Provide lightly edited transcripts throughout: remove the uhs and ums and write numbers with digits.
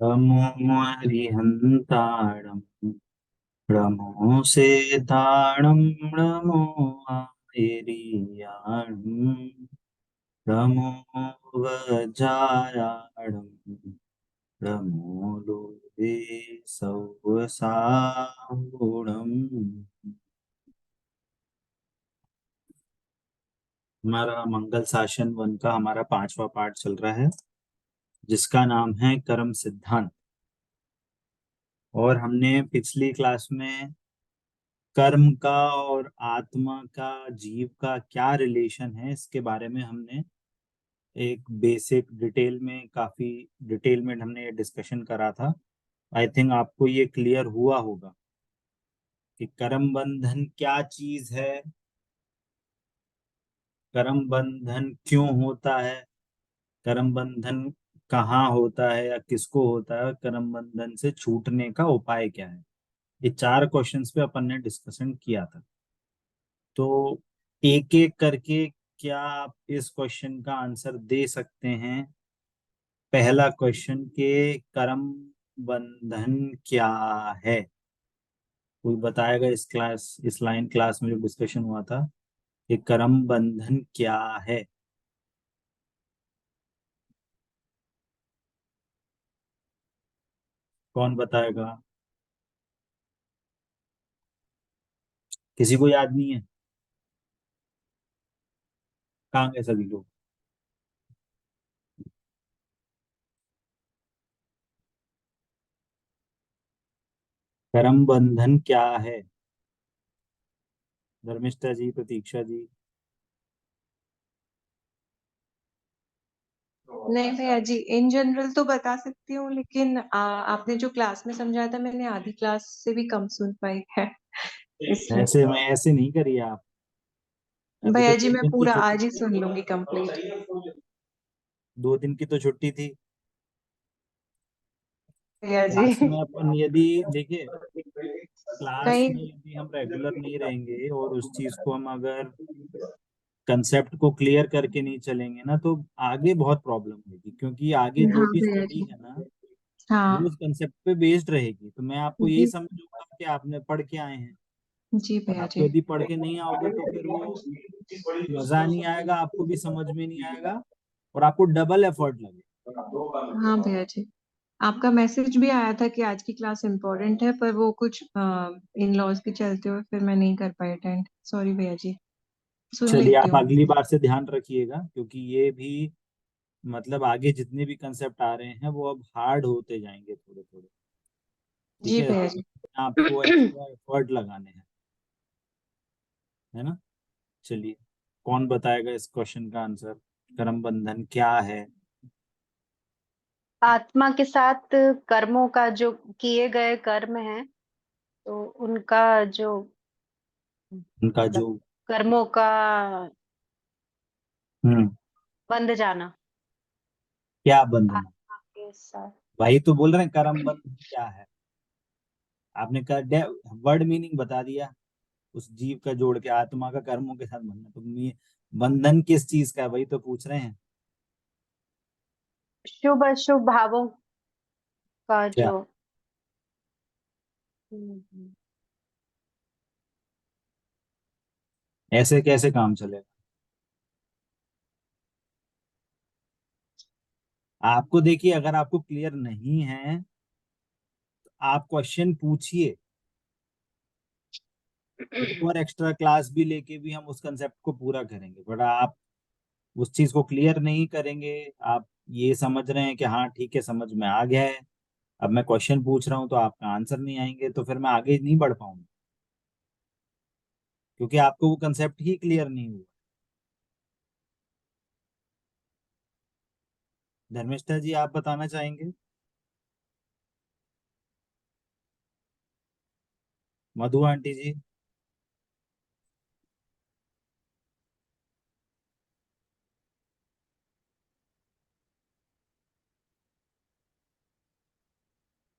नमो हरिहन्ताणं नमो सेताणं नमो आयरियाणं नमो वज्रायाणं नमो लोभे सौसाम्बुणम्। हमारा मंगल शासन वन का हमारा 5वां पाठ चल रहा है, जिसका नाम है कर्म सिद्धांत। और हमने पिछली क्लास में कर्म का और आत्मा का, जीव का क्या रिलेशन है, इसके बारे में हमने एक बेसिक डिटेल में, काफी डिटेल में हमने ये डिस्कशन करा था। आई थिंक आपको ये क्लियर हुआ होगा कि कर्म बंधन क्या चीज है, कर्म बंधन क्यों होता है, कर्म बंधन कहाँ होता है या किसको होता है, कर्म बंधन से छूटने का उपाय क्या है। ये 4 क्वेश्चंस पे अपन ने डिस्कशन किया था। तो एक एक करके क्या आप इस क्वेश्चन का आंसर दे सकते हैं? पहला क्वेश्चन के कर्म बंधन क्या है, कोई बताएगा? इस लाइन क्लास में जो डिस्कशन हुआ था कि कर्म बंधन क्या है, कौन बताएगा? किसी को याद नहीं है? कहाँ गए सभी लोग? कर्म बंधन क्या है? धर्मिष्ठा जी, प्रतीक्षा जी। नहीं भैया जी, इन जनरल तो बता सकती हूँ, लेकिन आपने जो क्लास में समझाया था मैंने आधी क्लास से भी कम सुन पाई है इसलिए। ऐसे में ऐसे नहीं करिए आप। अभी तो भैया जी, दो मैं दिन की पूरा छुट्टी आज ही थी। सुन लूंगी कंप्लीट। 2 दिन की तो छुट्टी थी। भैया जी। क्लास में अपन यदि देखिए, क्लास कहीं। में यदि हम रेगुलर नहीं रहेंगे और उस चीज को हम अगर कंसेप्ट को क्लियर करके नहीं चलेंगे ना, तो आगे बहुत प्रॉब्लम होगी, क्योंकि आगे जो हाँ भी भैया स्टडी जी। है ना, वो हाँ। उस कंसेप्ट पे बेस्ड रहेगी। तो मैं आपको यही जी। समझूंगा कि आपने पढ़ के आए हैं, जी और भैया आप जी। यदि पढ़ के नहीं आओगे तो फिर वो मजा नहीं आएगा, आपको भी समझ में नहीं आएगा, और आपको डबल एफर्ट लगेगा। हाँ भैया जी, आपका मैसेज भी आया था कि आज की क्लास इम्पोर्टेंट है, पर वो कुछ इन लॉज के चलते हुए फिर मैं नहीं कर पाई अटेंड। सॉरी भैया जी। सुन चलिए, लेती आप हूँ। अगली बार से ध्यान रखिएगा, क्योंकि ये भी मतलब आगे जितने भी कंसेप्ट आ रहे हैं वो अब हार्ड होते जाएंगे थोड़े थोड़े। ठीक जी है, भैया तो जी। आपको एक्स्ट्रा एफर्ट लगाने हैं, है ना? चलिए, कौन बताएगा इस क्वेश्चन का आंसर? कर्म बंधन क्या है? आत्मा के साथ कर्मों का जो किए गए कर्म हैं, तो उनका जो उनका मतलब जो कर्मों का हम्म बंध जाना क्या बंधन? आत्मा के साथ। भाई तो बोल रहे हैं कर्म बंधन क्या है। आपने कहा वर्ड मीनिंग बता दिया, उस जीव का जोड़ के आत्मा का कर्मों के साथ बंधन। तो बंधन किस चीज का है, वही तो पूछ रहे हैं। शुभ अशुभ भावों का क्या? जो हम्म, ऐसे कैसे काम चलेगा? आपको देखिए, अगर आपको क्लियर नहीं है तो आप क्वेश्चन पूछिए। एक और एक्स्ट्रा क्लास भी लेके भी हम उस कंसेप्ट को पूरा करेंगे, बट आप उस चीज को क्लियर नहीं करेंगे। आप ये समझ रहे हैं कि हाँ ठीक है, समझ में आ गया है, अब मैं क्वेश्चन पूछ रहा हूँ तो आपका आंसर नहीं आएंगे, तो फिर मैं आगे नहीं बढ़ पाऊंगा, क्योंकि आपको वो कंसेप्ट ही क्लियर नहीं हुआ। धर्मेष्ठा जी, आप बताना चाहेंगे? मधु आंटी जी।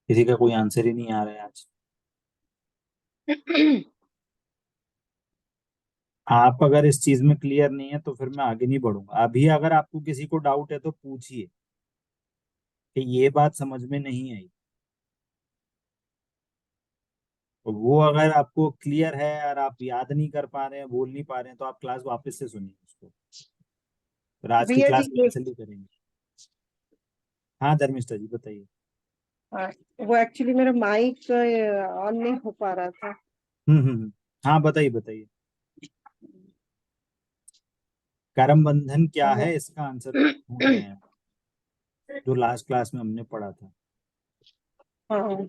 किसी का कोई आंसर ही नहीं आ रहा है आज। आप अगर इस चीज में क्लियर नहीं है तो फिर मैं आगे नहीं बढ़ूंगा। अभी अगर आपको किसी को डाउट है तो पूछिए कि ये बात समझ में नहीं आई। तो वो अगर आपको क्लियर है और आप याद नहीं कर पा रहे हैं, बोल नहीं पा रहे हैं, तो आप क्लास वापस से सुनिए उसको। फिर आज की भैया जी क्लास एक कैंसिल ही करेंगे। हाँ धर्मिष्ठा जी बताइए। आ, वो एक्चुअली मेरा माइक ऑन नहीं हो पा रहा था। हाँ बताइए बताइए। कर्म बंधन क्या है, इसका आंसर ढूंढ रहे हैं, जो लास्ट क्लास में हमने पढ़ा था। हाँ,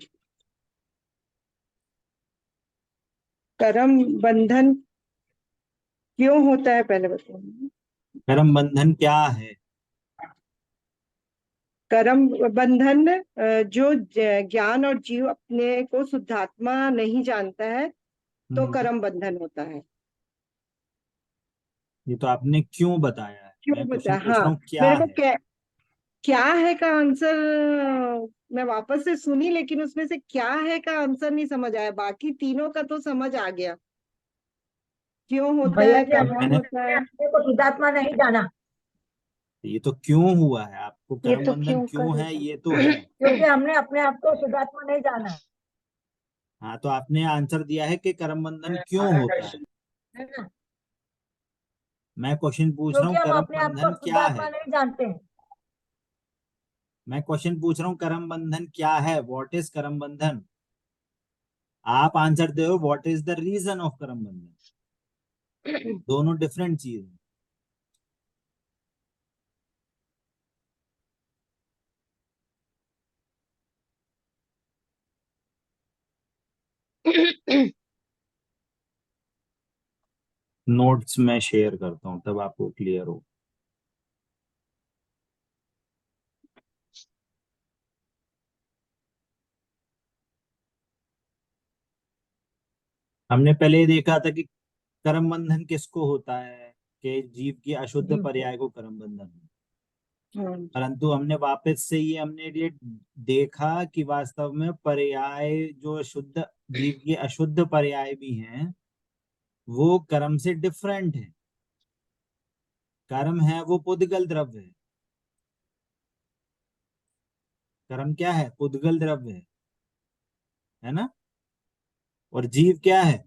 कर्म बंधन क्यों होता है पहले बताइए। कर्म बंधन क्या है? कर्म बंधन जो ज्ञान और जीव अपने को शुद्धात्मा नहीं जानता है तो हम्म, कर्म बंधन होता है। ये तो आपने क्यों बताया है, क्यों मैं बता, क्वेश्चन पूछ हाँ, रहा हूँ क्या मेरे को है। क्या है का आंसर मैं वापस से सुनी, लेकिन उसमें से क्या है का आंसर नहीं समझ आया। बाकी तीनों का तो समझ आ गया, क्यों होता भैया है, जी, कहाँ मैंने होता है। अपने को शुद्धात्मा नहीं जाना, ये तो क्यों हुआ है, आपको ये कर्म तो बंधन क्यों क्यों है करेगा। ये तो है। क्योंकि हमने अपने आप को शुद्धात्मा नहीं जाना हाँ तो आपने आंसर दिया है कि कर्म बंधन क्यों होता है। है ना, मैं क्वेश्चन पूछ रहा क्योंकि हूँ हम कर्म अपने आप को बंधन क्या शुद्धात्मा है। नहीं जानते हैं। मैं क्वेश्चन पूछ रहा हूँ कर्म बंधन क्या है, व्हाट इज कर्म बंधन। आप आंसर दे हो what is the reason of karma bandhan. दोनों डिफरेंट चीज है। नोट्स में शेयर करता हूँ तब आपको क्लियर हो। हमने पहले ही देखा था कि कर्म बंधन किसको होता है, कि जीव की अशुद्ध जीव को। पर्याय को कर्म बंधन है। हम्म, परंतु हमने वापस से हमने ये देखा कि वास्तव में पर्याय जो शुद्ध जीव के अशुद्ध पर्याय भी हैं, वो कर्म से डिफरेंट है। कर्म है वो पुद्गल द्रव्य है। कर्म क्या है, पुद्गल द्रव्य है ना। और जीव क्या है,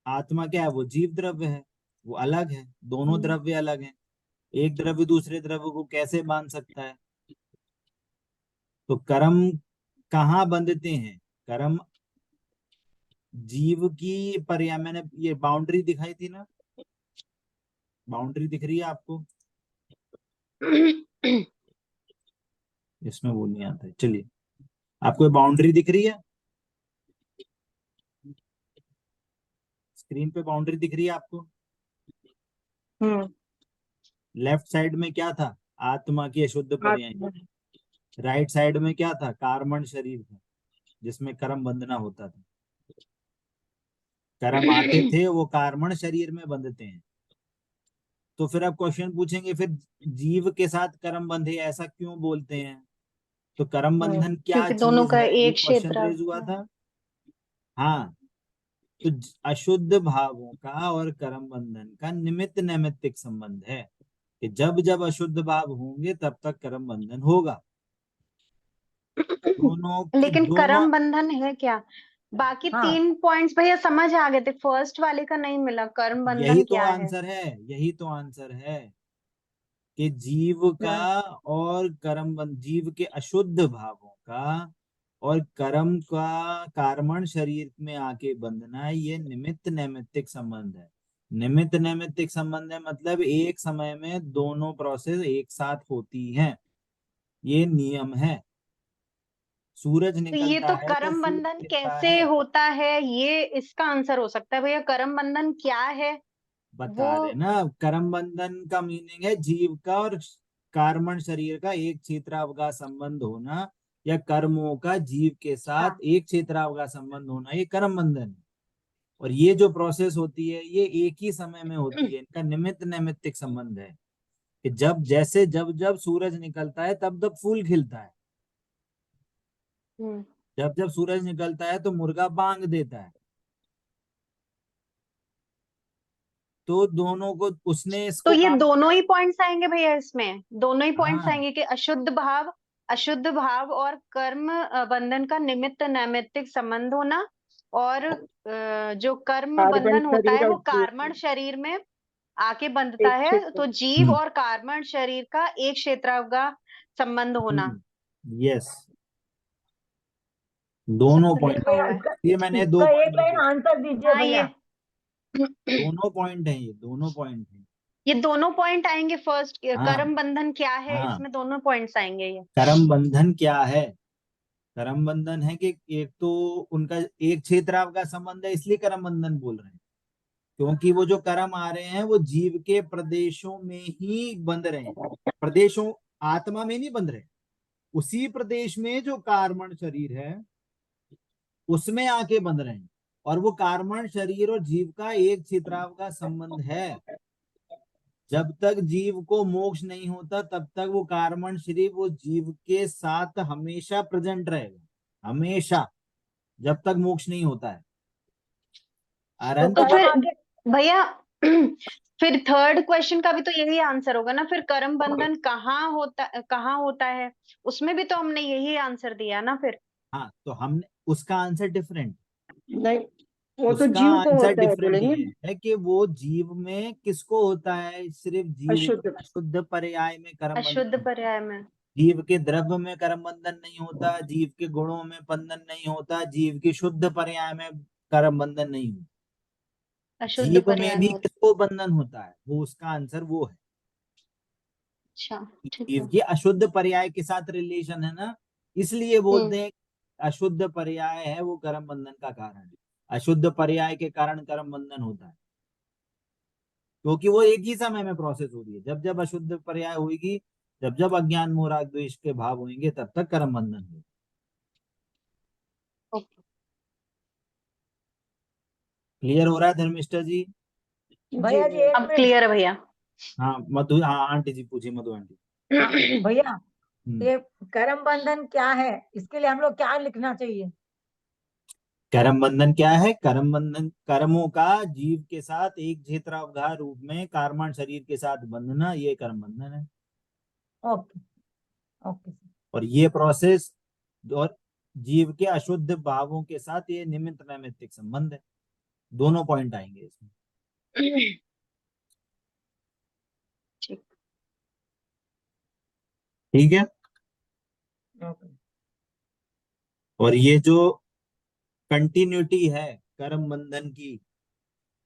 आत्मा क्या है, वो जीव द्रव्य है। वो अलग है, दोनों हम्म, द्रव्य अलग हैं। एक द्रव्य दूसरे द्रव्य को कैसे बांध सकता है। तो कर्म कहाँ बंधते हैं, कर्म जीव की पर्याय, मैंने ये बाउंड्री दिखाई थी ना, बाउंड्री दिख रही है आपको, इसमें वो नहीं आता है। चलिए, आपको बाउंड्री दिख रही है, स्क्रीन पे बाउंड्री दिख रही है आपको। हम्म, लेफ्ट साइड में क्या था, आत्मा की अशुद्ध पर्याय। आत्मा। राइट साइड में क्या था, कार्मण शरीर था, जिसमें कर्म बंधना होता था। कर्म आते थे वो कार्मण शरीर में बंधते हैं। तो फिर आप क्वेश्चन पूछेंगे, फिर जीव के साथ कर्म बंधे ऐसा क्यों बोलते हैं। तो कर्म बंधन क्या क्योंकि दोनों चीज का है, ये एक क्वेश्चन क्षेत्र रेज हुआ है। था। हाँ, तो अशुद्ध भावों का और कर्म बंधन का निमित्त नैमित्तिक संबंध है, कि जब जब अशुद्ध भाव होंगे तब तक कर्म बंधन होगा। दोनों की लेकिन दोनों। कर्म बंधन है क्या? बाकी हाँ, 3 पॉइंट्स भैया समझ आ गए थे, फर्स्ट वाले का नहीं मिला, कर्म यही बंधन तो क्या है। आंसर है, यही तो आंसर है कि जीव का क्या? और कर्म जीव के अशुद्ध भावों का और कर्म का कार्मण शरीर में आके बंधना, ये निमित्त नैमित्तिक संबंध है। निमित्त नैमित्तिक संबंध है मतलब एक समय में दोनों प्रोसेस एक साथ होती हैं, ये नियम है। सूरज तो ये निकलता तो है तो कर्म फूल बंधन खिलता कैसे है। होता है, ये इसका आंसर हो सकता है भैया। कर्म बंधन क्या है वो। बता रहे ना, कर्म बंधन का मीनिंग है जीव का और कार्मण शरीर का एक क्षेत्रावगाह संबंध होना, या कर्मों का जीव के अच्छा। साथ एक क्षेत्रावगाह संबंध होना, ये कर्म बंधन है। और ये जो प्रोसेस होती है ये एक ही समय में होती है, इनका निमित्त नैमित्तिक संबंध है। कि जब जैसे जब जब सूरज निकलता है तब तब फूल खिलता है। हम्म। जब जब सूरज निकलता है तो मुर्गा बांग देता है। तो दोनों को उसने तो इसको ये काम, दोनों ही पॉइंट्स आएंगे भैया, इसमें दोनों ही पॉइंट्स हाँ आएंगे कि अशुद्ध भाव और कर्म बंधन का निमित्त नैमित्तिक संबंध होना, और जो कर्म कार्बन बंधन होता है शरीर और वो जीव कार्बन शरीर में आके बंधता एक है, क्षेत्र। तो जीव और कार्बन शरीर का एक क्षेत्रावगा संबंध होना। यस, दोनों सब तो पॉइंट, लिखा भैया हुआ है। ये मैंने दो इसका एक पॉइंट लाइन लिखे, आंसर दीजिए हाँ भैया। दोनों पॉइंट है, ये दोनों पॉइंट है। ये दोनों पॉइंट आएंगे। फर्स्ट हाँ कर्म बंधन क्या है, हाँ, इसमें दोनों पॉइंट्स आएंगे ये। कर्म बंधन क्या है? कर्म बंधन है कि एक तो उनका एक क्षेत्र का संबंध है, इसलिए कर्म बंधन बोल रहे हैं, क्योंकि वो जो कर्म आ रहे हैं वो जीव के प्रदेशों में ही बंध रहे हैं, प्रदेशों, आत्मा में नहीं बंध रहे, उसी प्रदेश में जो कार्बन शरीर है उसमें आके बंध रहे हैं। और वो कार्बन शरीर और जीव का एक क्षेत्राव का संबंध है। जब तक जीव को मोक्ष नहीं होता तब तक वो कार्बन शरीर वो जीव के साथ हमेशा प्रेजेंट रहेगा, हमेशा, जब तक मोक्ष नहीं होता है। तो तो अरंत फिर कर्म आगे भैया फिर थर्ड क्वेश्चन का भी तो यही आंसर होगा ना, फिर कर्म बंधन कहाँ होता है, उसमें भी तो हमने यही आंसर दिया ना फिर। हाँ, तो हमने उसका आंसर डिफरेंट, नहीं, वो तो उसका जीव को आंसर होता है डिफरेंट बोलेंगे। ये है कि वो जीव में किसको होता है, सिर्फ जीव अशुद्ध। के अशुद्ध पर्याय में कर्म अशुद्ध बंधन, पर्याय में। जीव के द्रव्य में कर्म बंधन नहीं होता, जीव के गुणों में बंधन नहीं होता, जीव की शुद्ध पर्याय में कर्म बंधन नहीं होता। अशुद्ध जीव में पर्याय भी में होता। किसको बंधन होता है, वो उसका आंसर वो है, अच्छा, ठीक जीव है। की अशुद्ध पर्याय के साथ रिलेशन है ना, इसलिए हम्म। बोलते हैं अशुद्ध पर्याय है वो कर्म बंधन का कारण है, अशुद्ध पर्याय के कारण कर्म बंधन होता है, क्योंकि वो एक ही समय में प्रोसेस हो रही है। जब जब अशुद्ध पर्याय होगी, जब जब अज्ञान मोह राग द्वेष के भाव होंगे, तब तक कर्म बंधन होगा। ओके। क्लियर हो रहा है धर्मिष्ठा जी? भैया जी एक अब मिनट। क्लियर है भैया। हाँ मधु, हाँ आंटी जी पूछिए, मधु आंटी। हाँ, भैया हम्म, ये कर्म बंधन क्या है, इसके लिए हम लोग क्या लिखना चाहिए? कर्म बंधन क्या है? कर्म बंधन कर्मों का जीव के साथ एक क्षेत्रावधार रूप में कार्बन शरीर के साथ बंधना, ये कर्म बंधन है। ओके ओके और ये प्रोसेस और जीव के अशुद्ध भावों के साथ ये निमित्त नैमित्तिक संबंध है, दोनों पॉइंट आएंगे इसमें। ठीक। ठीक है। ओके। और ये जो कंटिन्यूटी है कर्म बंधन की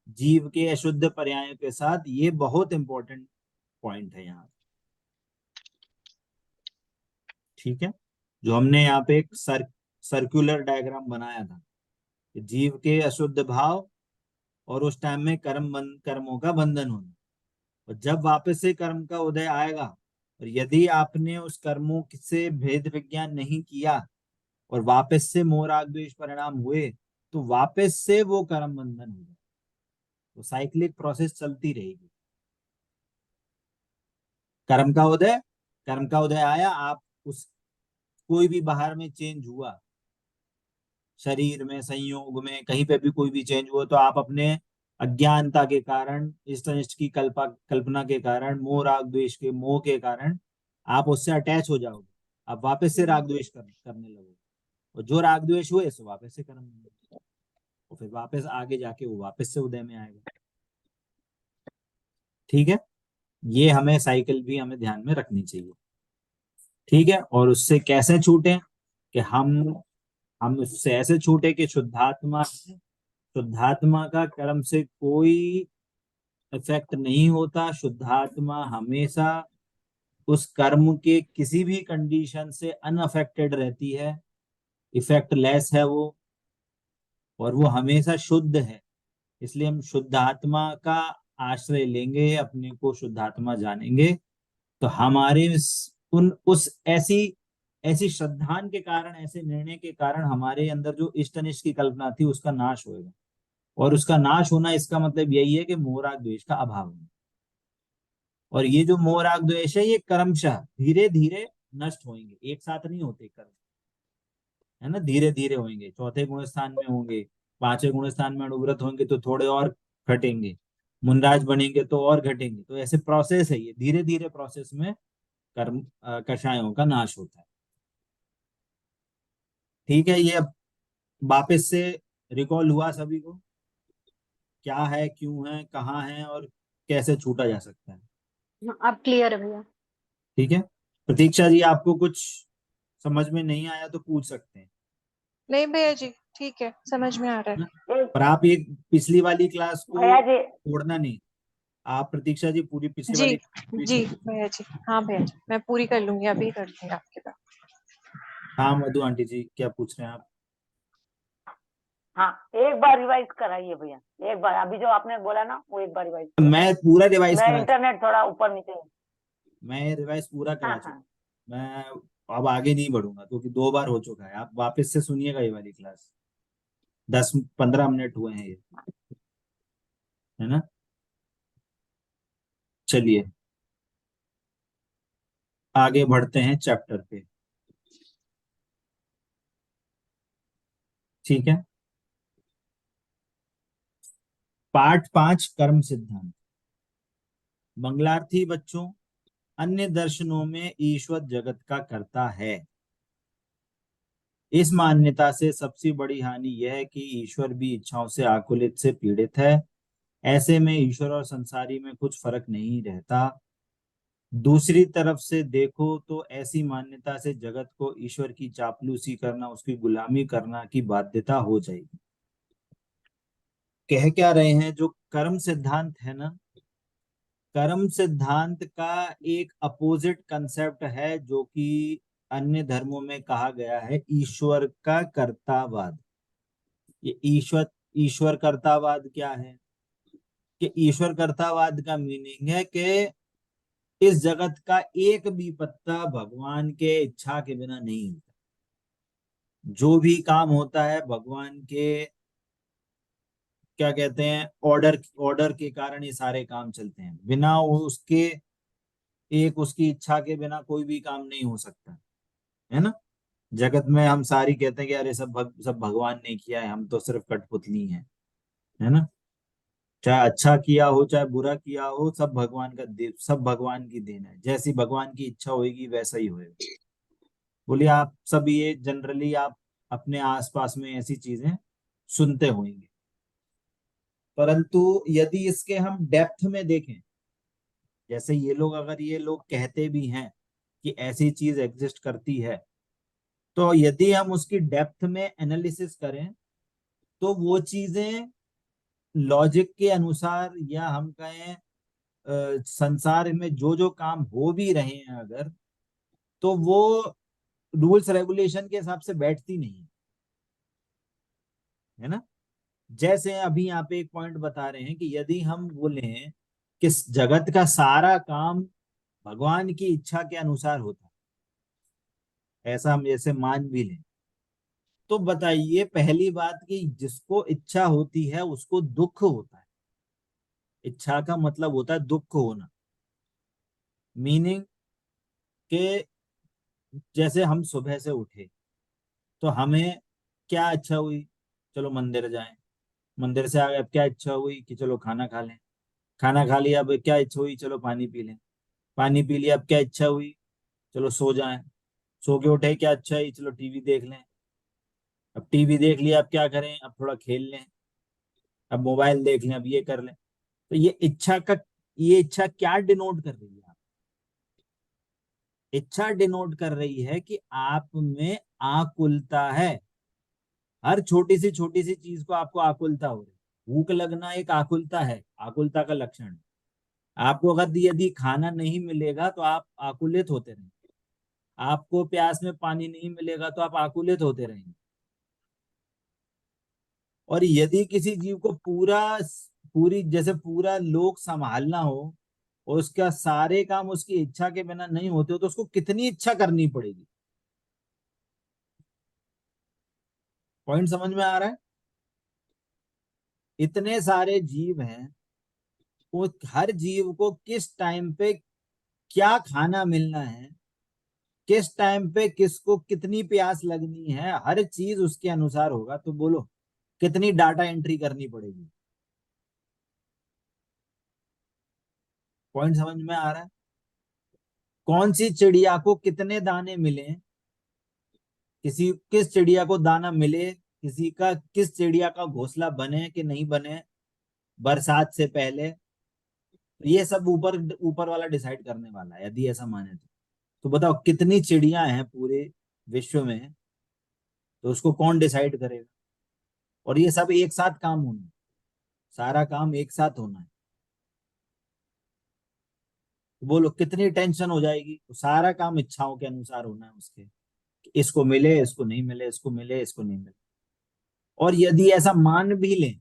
जीव के अशुद्ध पर्यायों के साथ, ये बहुत इंपॉर्टेंट पॉइंट है यहाँ। ठीक है, जो हमने यहाँ पे एक सर्कुलर डायग्राम बनाया था कि जीव के अशुद्ध भाव और उस टाइम में कर्मों का बंधन होना, और जब वापस से कर्म का उदय आएगा और यदि आपने उस कर्मों से भेद विज्ञान नहीं किया और वापस से मोह राग द्वेष परिणाम हुए, तो वापस से वो कर्म बंधन हो जाए, तो साइक्लिक प्रोसेस चलती रहेगी। कर्म का उदय, कर्म का उदय आया, आप उस कोई भी बाहर में चेंज हुआ, शरीर में, संयोग में, कहीं पे भी कोई भी चेंज हुआ, तो आप अपने अज्ञानता के कारण, इष्ट अनिष्ट की कल्पना के कारण, मोह राग द्वेष के मोह के कारण आप उससे अटैच हो जाओगे, आप वापस से राग द्वेष करने लगोगे, और जो राग द्वेष हुए सो वापस से कर्म बंधन, और फिर वापस आगे जाके वो वापस से उदय में आएगा। ठीक है, ये हमें साइकिल भी हमें ध्यान में रखनी चाहिए। ठीक है, और उससे कैसे छूटे कि हम उससे ऐसे छूटे कि शुद्धात्मा का कर्म से कोई इफेक्ट नहीं होता, शुद्धात्मा हमेशा उस कर्म के किसी भी कंडीशन से अनअफेक्टेड रहती है, इफेक्ट लेस है वो, और वो हमेशा शुद्ध है। इसलिए हम शुद्धात्मा का आश्रय लेंगे, अपने को शुद्धात्मा जानेंगे, तो हमारे उन उस ऐसी ऐसी श्रद्धान के कारण, ऐसे निर्णय के कारण हमारे अंदर जो इष्ट अनिष्ट की कल्पना थी उसका नाश होएगा, और उसका नाश होना इसका मतलब यही है कि मोह राग द्वेष का अभाव है। और ये जो मोह राग द्वेष है ये क्रमशः धीरे धीरे नष्ट होंगे, एक साथ नहीं होते कर्म, है ना, धीरे धीरे होंगे। चौथे गुण स्थान में होंगे, पांचवें गुण स्थान में अनुव्रत होंगे तो थोड़े और घटेंगे, मुनराज बनेंगे तो और घटेंगे। तो ऐसे प्रोसेस है, ये धीरे धीरे प्रोसेस में कर्म कषायों का नाश होता है। ठीक है, ये अब वापस से रिकॉल हुआ सभी को, क्या है, क्यों है, कहाँ है और कैसे छूटा जा सकता है। अब क्लियर है भैया। ठीक है, प्रतीक्षा जी आपको कुछ समझ में नहीं आया तो पूछ सकते हैं नहीं भैया जी, ठीक है, समझ में आ रहा है। ना? एक पर आप ये पिछली वाली क्लास को भैया जी, छोड़ना नहीं। आप प्रतीक्षा जी पूरी पिछली जी वाली पूरी जी सुनिए। भैया जी, हाँ भैया जी, मैं पूरी कर लूंगी, अभी कर दूंगी आपके पास। हाँ मधु आंटी जी क्या पूछ रहे हैं आप? हाँ एक बार रिवाइज कराइए भैया, एक बार अभी जो आपने बोला ना वो एक बार रिवाइज मैं पूरा रिवाइज मैं करा चुका, इंटरनेट थोड़ा ऊपर नीचे। मैं रिवाइज पूरा हाँ करा चुका। हाँ मैं अब आगे नहीं बढ़ूंगा क्योंकि 2 बार हो चुका है। आप वापस से सुनिएगा ये वाली क्लास, 10-15 मिनट हुए हैं ये, है ना? चलिए आगे बढ़ते हैं चैप्टर पे। ठीक है, पाठ 5 कर्म सिद्धांत। मंगलार्थी बच्चों, अन्य दर्शनों में ईश्वर जगत का कर्ता है। इस मान्यता से सबसे बड़ी हानि यह है कि ईश्वर भी इच्छाओं से आकुलित से पीड़ित है। ऐसे में ईश्वर और संसारी में कुछ फर्क नहीं रहता। दूसरी तरफ से देखो तो ऐसी मान्यता से जगत को ईश्वर की चापलूसी करना, उसकी गुलामी करना की बाध्यता हो जाएगी। कह क्या रहे हैं, जो कर्म सिद्धांत है ना, कर्म सिद्धांत का एक अपोजिट कंसेप्ट है जो कि अन्य धर्मों में कहा गया है, ईश्वर का कर्तावाद। ये ईश्वर ईश्वर कर्तावाद क्या है? कि ईश्वर कर्तावाद का मीनिंग है कि इस जगत का एक भी पत्ता भगवान के इच्छा के बिना नहीं होता। जो भी काम होता है भगवान के, क्या कहते हैं, ऑर्डर ऑर्डर के कारण ये सारे काम चलते हैं। बिना उसके, एक उसकी इच्छा के बिना कोई भी काम नहीं हो सकता, है ना? जगत में हम सारी कहते हैं कि अरे सब भगवान ने किया है, हम तो सिर्फ कठपुतली हैं, है ना? चाहे अच्छा किया हो चाहे बुरा किया हो, सब भगवान का दे, सब भगवान की देन है। जैसी भगवान की इच्छा होगी वैसा ही होएगा। बोलिए, आप सब ये जनरली आप अपने आसपास में ऐसी चीजें सुनते होंगे। परंतु यदि इसके हम डेप्थ में देखें, जैसे ये लोग, अगर ये लोग कहते भी हैं कि ऐसी चीज एग्जिस्ट करती है, तो यदि हम उसकी डेप्थ में एनालिसिस करें तो वो चीजें लॉजिक के अनुसार, या हम कहें संसार में जो जो काम हो भी रहे हैं अगर, तो वो रूल्स रेगुलेशन के हिसाब से बैठती नहीं, है ना? जैसे अभी यहाँ पे एक पॉइंट बता रहे हैं कि यदि हम बोले कि जगत का सारा काम भगवान की इच्छा के अनुसार होता है, ऐसा हम जैसे मान भी लें, तो बताइए पहली बात कि जिसको इच्छा होती है उसको दुख होता है। इच्छा का मतलब होता है दुख होना। मीनिंग के जैसे हम सुबह से उठे तो हमें क्या इच्छा हुई, चलो मंदिर जाएं। मंदिर से आ गए, अब क्या इच्छा हुई कि चलो खाना खा लें। खाना खा लिया, अब क्या इच्छा हुई, चलो पानी पी लें। पानी पी लिया, अब क्या इच्छा हुई, चलो सो जाएं। सो के उठे, क्या अच्छा है, चलो टीवी देख लें। अब टीवी देख लिया, अब क्या करें, अब थोड़ा खेल लें। अब मोबाइल देख लें, अब ये कर लें। तो ये इच्छा क्या डिनोट कर रही है? इच्छा डिनोट कर रही है कि आप में आकुलता है। हर छोटी सी चीज को आपको आकुलता हो रही है। भूख लगना एक आकुलता है, आकुलता का लक्षण है। आपको अगर यदि खाना नहीं मिलेगा तो आप आकुलित होते रहेंगे। आपको प्यास में पानी नहीं मिलेगा तो आप आकुलित होते रहेंगे। और यदि किसी जीव को पूरी जैसे पूरा लोक संभालना हो और उसका सारे काम उसकी इच्छा के बिना नहीं होते हो, तो उसको कितनी इच्छा करनी पड़ेगी। पॉइंट समझ में आ रहा है? इतने सारे जीव हैं, वो हर जीव को किस टाइम पे क्या खाना मिलना है, किस टाइम पे किसको कितनी प्यास लगनी है, हर चीज उसके अनुसार होगा। तो बोलो कितनी डाटा एंट्री करनी पड़ेगी। पॉइंट समझ में आ रहा है? कौन सी चिड़िया को कितने दाने मिले, किस चिड़िया को दाना मिले, किस चिड़िया का घोंसला बने कि नहीं बने बरसात से पहले, तो ये सब ऊपर ऊपर वाला डिसाइड करने वाला है यदि ऐसा माने तो बताओ कितनी चिड़िया हैं पूरे विश्व में, तो उसको कौन डिसाइड करेगा? और ये सब एक साथ काम होना है, सारा काम एक साथ होना है। तो बोलो कितनी टेंशन हो जाएगी? तो सारा काम इच्छाओं के अनुसार होना है उसके, कि इसको मिले, इसको नहीं मिले, इसको मिले, इसको नहीं मिले। और यदि ऐसा मान भी लें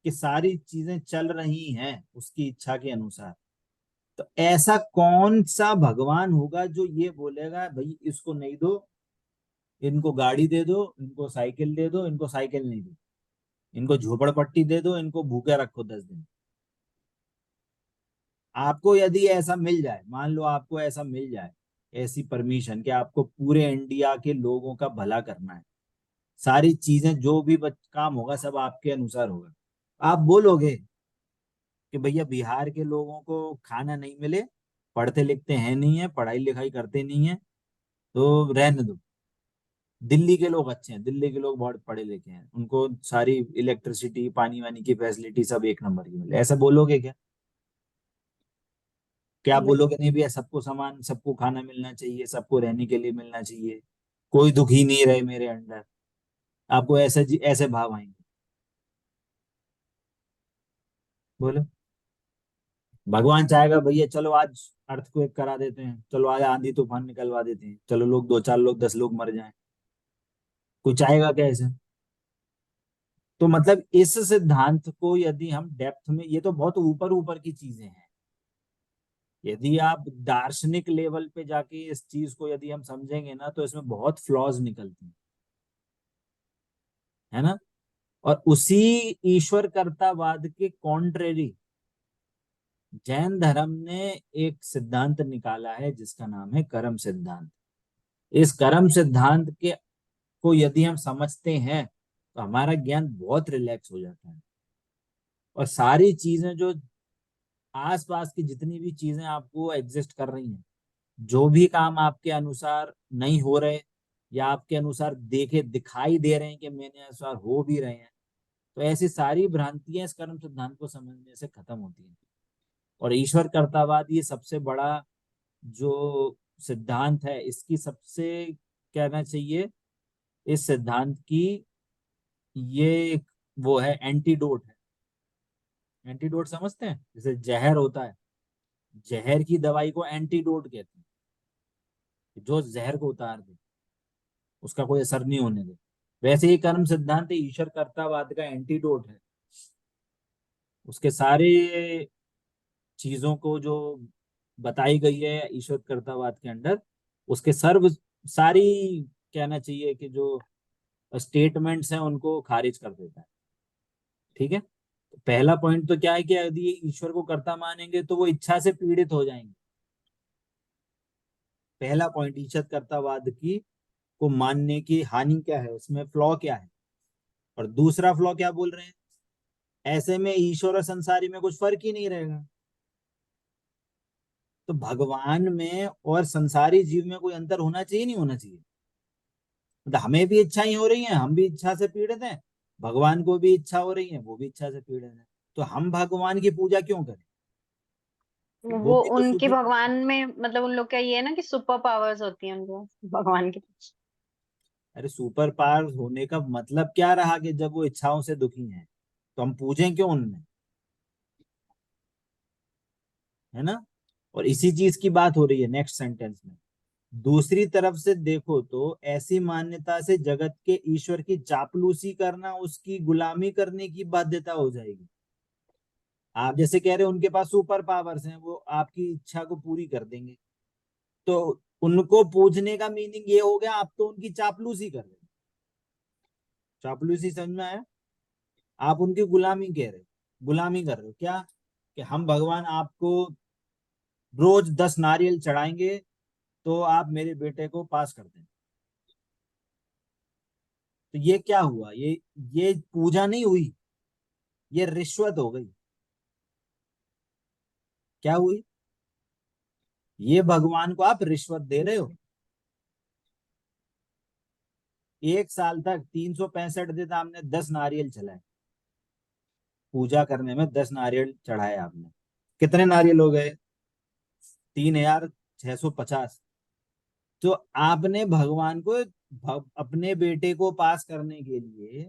कि सारी चीजें चल रही हैं उसकी इच्छा के अनुसार, तो ऐसा कौन सा भगवान होगा जो ये बोलेगा भाई इसको नहीं दो, इनको गाड़ी दे दो, इनको साइकिल दे दो, इनको साइकिल नहीं दो, इनको झोपड़पट्टी दे दो, इनको भूखे रखो 10 दिन। आपको यदि ऐसा मिल जाए, मान लो आपको ऐसा मिल जाए, ऐसी परमिशन कि आपको पूरे इंडिया के लोगों का भला करना है, सारी चीजें जो भी काम होगा सब आपके अनुसार होगा, आप बोलोगे कि भैया बिहार के लोगों को खाना नहीं मिले, पढ़ते लिखते हैं नहीं है, पढ़ाई लिखाई करते नहीं है, तो रहने दो। दिल्ली के लोग अच्छे हैं, दिल्ली के लोग बहुत पढ़े लिखे हैं, उनको सारी इलेक्ट्रिसिटी पानी वानी की फैसिलिटी सब एक नंबर की मिले, ऐसा बोलोगे क्या? क्या नहीं। बोलोगे नहीं भैया सबको समान, सबको खाना मिलना चाहिए, सबको रहने के लिए मिलना चाहिए, कोई दुखी नहीं रहे मेरे अंडर? आपको ऐसे भाव आएंगे? बोलो। भगवान चाहेगा भैया चलो आज अर्थक्वेक करा देते हैं, चलो आज आंधी तूफान निकलवा देते हैं, चलो लोग 2 4 लोग 10 लोग मर जाएं, कोई चाहेगा क्या ऐसे? तो मतलब इस सिद्धांत को यदि हम डेप्थ में, ये तो बहुत ऊपर ऊपर की चीजें हैं, यदि आप दार्शनिक लेवल पे जाके इस चीज को यदि हम समझेंगे ना तो इसमें बहुत फ्लॉज निकलती हैं, है ना? और उसी ईश्वर कर्तावाद के कॉन्ट्रेरी जैन धर्म ने एक सिद्धांत निकाला है जिसका नाम है कर्म सिद्धांत। इस कर्म सिद्धांत के को यदि हम समझते हैं तो हमारा ज्ञान बहुत रिलैक्स हो जाता है, और सारी चीजें जो आसपास की जितनी भी चीजें आपको एग्जिस्ट कर रही हैं, जो भी काम आपके अनुसार नहीं हो रहे या आपके अनुसार देखे दिखाई दे रहे हैं कि मेरे अनुसार हो भी रहे हैं, तो ऐसी सारी भ्रांतियां इस कर्म सिद्धांत को समझने से खत्म होती हैं। और ईश्वर कर्तावाद ये सबसे बड़ा जो सिद्धांत है, इसकी सबसे कहना चाहिए इस सिद्धांत की, ये एक वो है एंटीडोट है। एंटीडोट समझते हैं? जैसे जहर होता है, जहर की दवाई को एंटीडोट कहते हैं, जो जहर को उतार दे, उसका कोई असर नहीं होने दे। वैसे ही कर्म सिद्धांत ईश्वर कर्तावाद का एंटीडोट है। उसके सारे चीजों को जो बताई गई है ईश्वर कर्तावाद के अंडर, उसके सर्व सारी कहना चाहिए कि जो स्टेटमेंट्स हैं उनको खारिज कर देता है। ठीक है, तो पहला पॉइंट तो क्या है कि यदि ये ईश्वर को कर्ता मानेंगे तो वो इच्छा से पीड़ित हो जाएंगे। पहला पॉइंट ईश्वर कर्तावाद की को मानने की हानि क्या है, उसमें फ्लॉ क्या है। और दूसरा फ्लॉ क्या बोल रहे हैं, ऐसे में ईश्वर और संसारी में कुछ फर्क ही नहीं रहेगा। तो भगवान में और संसारी जीव में कोई अंतर होना चाहिए नहीं होना चाहिए? मतलब हमें भी इच्छाएं हो रही हैं, हम भी इच्छा से पीड़ित हैं, भगवान को भी इच्छा हो रही है, वो भी इच्छा से पीड़ित है, तो हम भगवान की पूजा क्यों करें? वो वो भी तो उनके सुखी। भगवान में मतलब उन लोग का ये है ना कि सुपर पावर्स होती हैं उनको भगवान के पास। अरे सुपर पावर होने का मतलब क्या रहा कि जब वो इच्छाओं से दुखी हैं तो हम पूजें क्यों उनमें, है ना? और इसी चीज की बात हो रही है नेक्स्ट सेंटेंस में। दूसरी तरफ से देखो तो ऐसी मान्यता से जगत के ईश्वर की चापलूसी करना उसकी गुलामी करने की बाध्यता हो जाएगी। आप जैसे कह रहे हो उनके पास सुपर पावर्स हैं, वो आपकी इच्छा को पूरी कर देंगे, तो उनको पूजने का मीनिंग ये हो गया आप तो उनकी चापलूसी कर रहे हो। चापलूसी समझ में आया? आप उनकी गुलामी कह रहे हो, गुलामी कर रहे हो क्या, कि हम भगवान आपको रोज 10 नारियल चढ़ाएंगे तो आप मेरे बेटे को पास कर दें। तो ये क्या हुआ, ये पूजा नहीं हुई, ये रिश्वत हो गई। क्या हुई? ये भगवान को आप रिश्वत दे रहे हो। 1 साल तक 365 दिन आपने 10 नारियल चलाए, पूजा करने में 10 नारियल चढ़ाए आपने। कितने नारियल हो गए? 3650। तो आपने भगवान को अपने बेटे को पास करने के लिए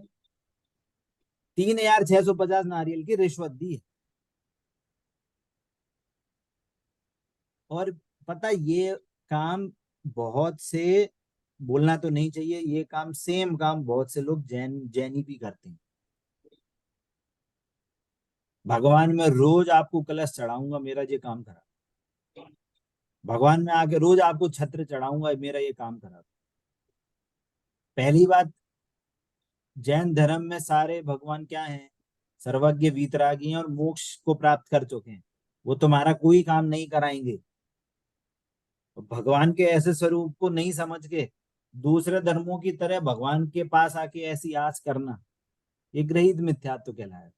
3650 नारियल की रिश्वत दी है। और पता, ये काम बहुत से, बोलना तो नहीं चाहिए, ये काम सेम काम बहुत से लोग जैनी भी करते हैं। भगवान मैं रोज आपको कलश चढ़ाऊंगा, मेरा ये काम करा। भगवान में आके रोज आपको छत्र चढ़ाऊंगा, मेरा ये काम करा। पहली बात, जैन धर्म में सारे भगवान क्या हैं? सर्वज्ञ, वीतरागी हैं और मोक्ष को प्राप्त कर चुके हैं। वो तुम्हारा कोई काम नहीं कराएंगे। भगवान के ऐसे स्वरूप को नहीं समझ के दूसरे धर्मों की तरह भगवान के पास आके ऐसी आस करना, ये गृहीत मिथ्यात्व कहलाया,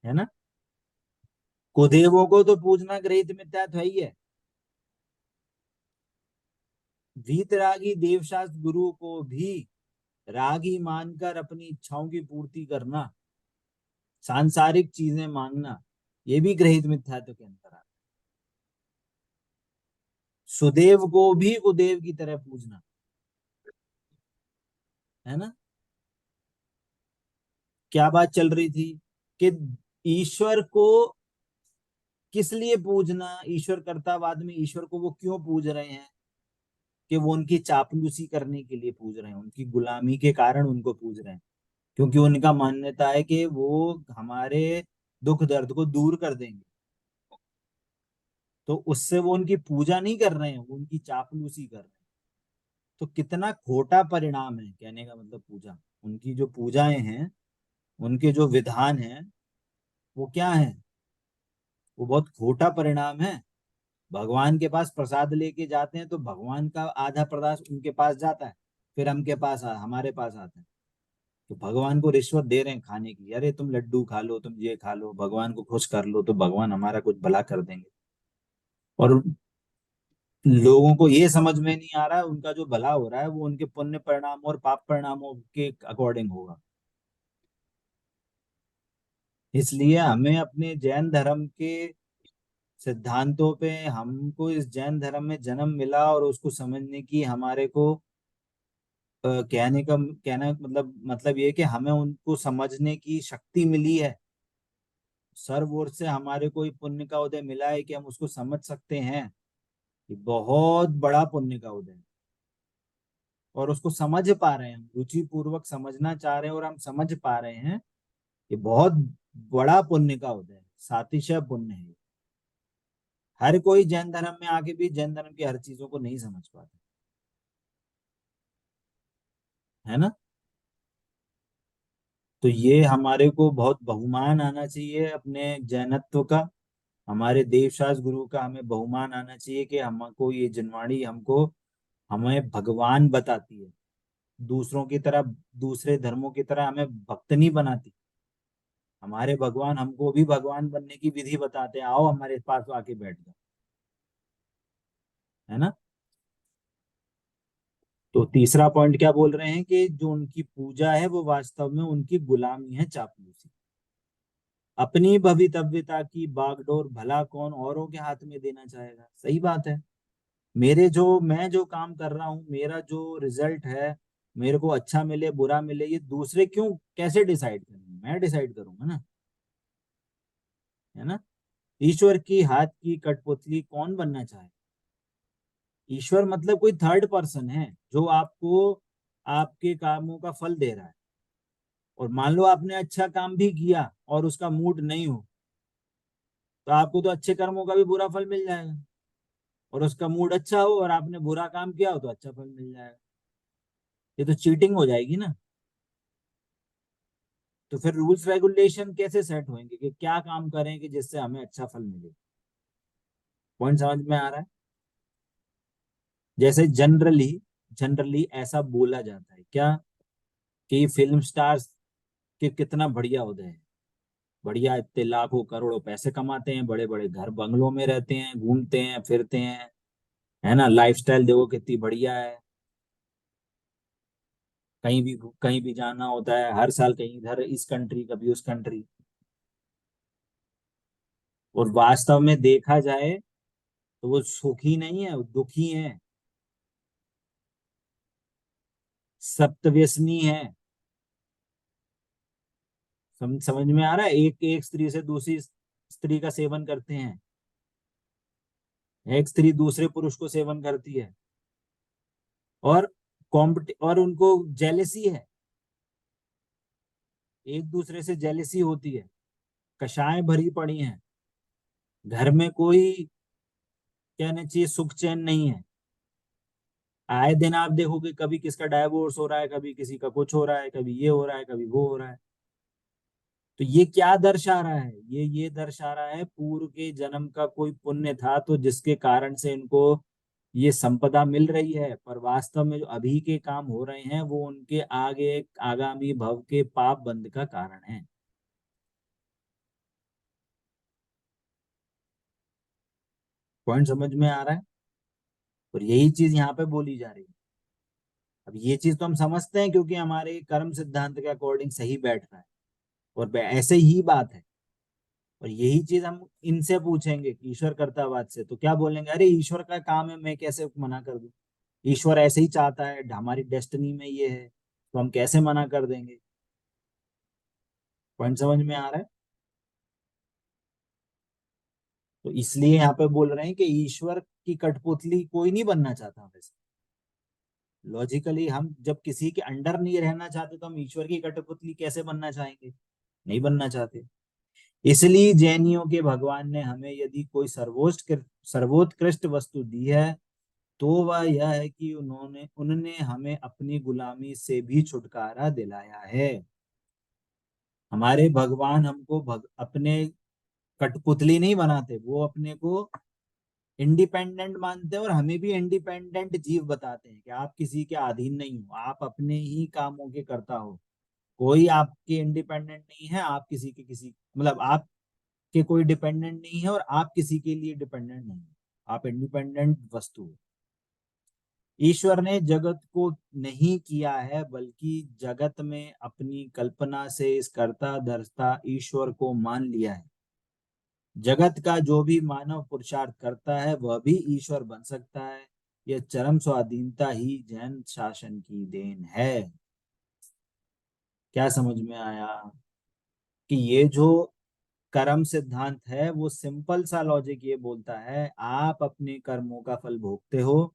है ना। कुदेवों को तो पूजना गृहीत मिथ्यात्व है ही है। वीतरागी देवशास्त्र गुरु को भी रागी मानकर अपनी इच्छाओं की पूर्ति करना, सांसारिक चीजें मांगना, ये भी गृहीत मिथ्यात्व के अंतर आता है। सुदेव को भी कुदेव की तरह पूजना, है ना। क्या बात चल रही थी कि ईश्वर को किस लिए पूजना? ईश्वर कर्तावाद में ईश्वर को वो क्यों पूज रहे हैं? कि वो उनकी चापलूसी करने के लिए पूज रहे हैं, उनकी गुलामी के कारण उनको पूज रहे हैं। क्योंकि उनका मान्यता है कि वो हमारे दुख दर्द को दूर कर देंगे। तो उससे वो उनकी पूजा नहीं कर रहे हैं, वो उनकी चापलूसी कर रहे हैं। तो कितना खोटा परिणाम है, कहने का मतलब पूजा, उनकी जो पूजाएं हैं, उनके जो विधान हैं, वो क्या है? वो बहुत खोटा परिणाम है। भगवान के पास प्रसाद लेके जाते हैं तो भगवान का आधा प्रसाद उनके पास जाता है, फिर हमारे पास आता है। तो भगवान को रिश्वत दे रहे हैं खाने की, अरे तुम लड्डू खा लो, तुम ये खा लो, भगवान को खुश कर लो, तो भगवान हमारा कुछ भला कर देंगे। और लोगों को ये समझ में नहीं आ रहा है, उनका जो भला हो रहा है वो उनके पुण्य परिणाम और पाप परिणामों के अकॉर्डिंग होगा। इसलिए हमें अपने जैन धर्म के सिद्धांतों पे, हमको इस जैन धर्म में जन्म मिला और उसको समझने की हमारे को कहना मतलब ये कि हमें उनको समझने की शक्ति मिली है। सर्व ओर से हमारे को पुण्य का उदय मिला है कि हम उसको समझ सकते हैं। ये बहुत बड़ा पुण्य का उदय है और उसको समझ पा रहे हैं, हम रुचि पूर्वक समझना चाह रहे हैं और हम समझ पा रहे हैं। ये बहुत बड़ा पुण्य का उदय है, सातिशय पुण्य है। हर कोई जैन धर्म में आके भी जैन धर्म की हर चीजों को नहीं समझ पाता, है ना। तो ये हमारे को बहुत बहुमान आना चाहिए अपने जैनत्व का, हमारे देवशास्त्र गुरु का हमें बहुमान आना चाहिए कि हमको ये जनवाणी हमको हमें भगवान बताती है। दूसरों की तरह, दूसरे धर्मों की तरह हमें भक्त नहीं बनाती। हमारे भगवान हमको भी भगवान बनने की विधि बताते हैं, आओ हमारे पास आके बैठ जाओ, है ना। तो तीसरा पॉइंट क्या बोल रहे हैं कि जो उनकी पूजा है वो वास्तव में उनकी गुलामी है, चापलूसी। अपनी भवितव्यता की बागडोर भला कौन औरों के हाथ में देना चाहेगा? सही बात है। मैं जो काम कर रहा हूँ, मेरा जो रिजल्ट है, मेरे को अच्छा मिले बुरा मिले, ये दूसरे क्यों कैसे डिसाइड करेंगे? मैं डिसाइड करूंगा ना, है ना। ईश्वर की हाथ की कठपुतली कौन बनना चाहे? ईश्वर मतलब कोई थर्ड पर्सन है जो आपको आपके कामों का फल दे रहा है। और मान लो आपने अच्छा काम भी किया और उसका मूड नहीं हो, तो आपको तो अच्छे कर्मों का भी बुरा फल मिल जाएगा। और उसका मूड अच्छा हो और आपने बुरा काम किया हो तो अच्छा फल मिल जाएगा। ये तो चीटिंग हो जाएगी ना। तो फिर रूल्स रेगुलेशन कैसे सेट होंगे कि क्या काम करें कि जिससे हमें अच्छा फल मिले? पॉइंट समझ में आ रहा है? जैसे जनरली जनरली ऐसा बोला जाता है क्या कि फिल्म स्टार्स के कितना बढ़िया उदय है, बढ़िया इतने लाखों करोड़ों पैसे कमाते हैं, बड़े बड़े घर बंगलों में रहते हैं, घूमते हैं फिरते हैं, है ना, लाइफस्टाइल देखो कितनी बढ़िया है। कहीं भी जाना होता है हर साल, कहीं इधर इस कंट्री कभी उस कंट्री। और वास्तव में देखा जाए तो वो सुखी नहीं है, वो दुखी है, सप्तव्यसनी है। समझ में आ रहा है? एक एक स्त्री से दूसरी स्त्री का सेवन करते हैं, एक स्त्री दूसरे पुरुष को सेवन करती है, और और उनको जेलेसी है, एक दूसरे से जेलेसी होती है, कषाय भरी पड़ी हैं, घर में कोई कहने चाहिए सुख चैन नहीं है। आए दिन आप देखोगे कभी किसका डाइवोर्स हो रहा है, कभी किसी का कुछ हो रहा है, कभी ये हो रहा है, कभी वो हो रहा है। तो ये क्या दर्शा रहा है? ये दर्शा रहा है पूर्व के जन्म का कोई पुण्य था तो जिसके कारण से इनको ये संपदा मिल रही है, पर वास्तव में जो अभी के काम हो रहे हैं वो उनके आगे आगामी भव के पाप बंध का कारण है। पॉइंट समझ में आ रहा है? और यही चीज यहाँ पे बोली जा रही है। अब ये चीज तो हम समझते हैं क्योंकि हमारे कर्म सिद्धांत के अकॉर्डिंग सही बैठ रहा है, और ऐसे ही बात है। और यही चीज हम इनसे पूछेंगे कि ईश्वर कर्तावाद से, तो क्या बोलेंगे, अरे ईश्वर का काम है, मैं कैसे मना कर दूं, ईश्वर ऐसे ही चाहता है, हमारी डेस्टिनी में ये है, तो हम कैसे मना कर देंगे। पॉइंट समझ में आ रहा है? तो इसलिए यहाँ पे बोल रहे हैं कि ईश्वर की कठपुतली कोई नहीं बनना चाहता। वैसे लॉजिकली हम जब किसी के अंडर नहीं रहना चाहते तो हम ईश्वर की कठपुतली कैसे बनना चाहेंगे? नहीं बनना चाहते। इसलिए जैनियों के भगवान ने हमें यदि कोई सर्वोत्कृष्ट वस्तु दी है तो वह यह है कि उन्होंने उनने हमें अपनी गुलामी से भी छुटकारा दिलाया है। हमारे भगवान हमको अपने कठपुतली नहीं बनाते, वो अपने को इंडिपेंडेंट मानते हैं और हमें भी इंडिपेंडेंट जीव बताते हैं कि आप किसी के अधीन नहीं हो, आप अपने ही कामों के कर्ता हो। कोई आपके इंडिपेंडेंट नहीं है, आप किसी मतलब आप के कोई डिपेंडेंट नहीं है और आप किसी के लिए डिपेंडेंट नहीं है, आप इंडिपेंडेंट वस्तु हो। ईश्वर ने जगत को नहीं किया है बल्कि जगत में अपनी कल्पना से इस कर्ता धर्ता ईश्वर को मान लिया है। जगत का जो भी मानव पुरुषार्थ करता है वह भी ईश्वर बन सकता है। यह चरम स्वाधीनता ही जैन शासन की देन है। क्या समझ में आया? कि ये जो कर्म सिद्धांत है वो सिंपल सा लॉजिक ये बोलता है, आप अपने कर्मों का फल भोगते हो,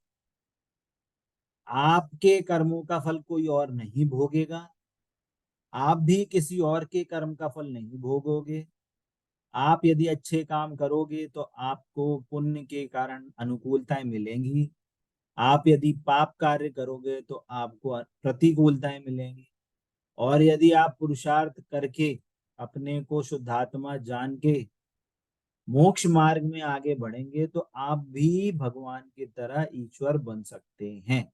आपके कर्मों का फल कोई और नहीं भोगेगा, आप भी किसी और के कर्म का फल नहीं भोगोगे। आप यदि अच्छे काम करोगे तो आपको पुण्य के कारण अनुकूलताएं मिलेंगी, आप यदि पाप कार्य करोगे तो आपको प्रतिकूलताएं मिलेंगी। और यदि आप पुरुषार्थ करके अपने को शुद्धात्मा जान के मोक्ष मार्ग में आगे बढ़ेंगे तो आप भी भगवान की तरह ईश्वर बन सकते हैं।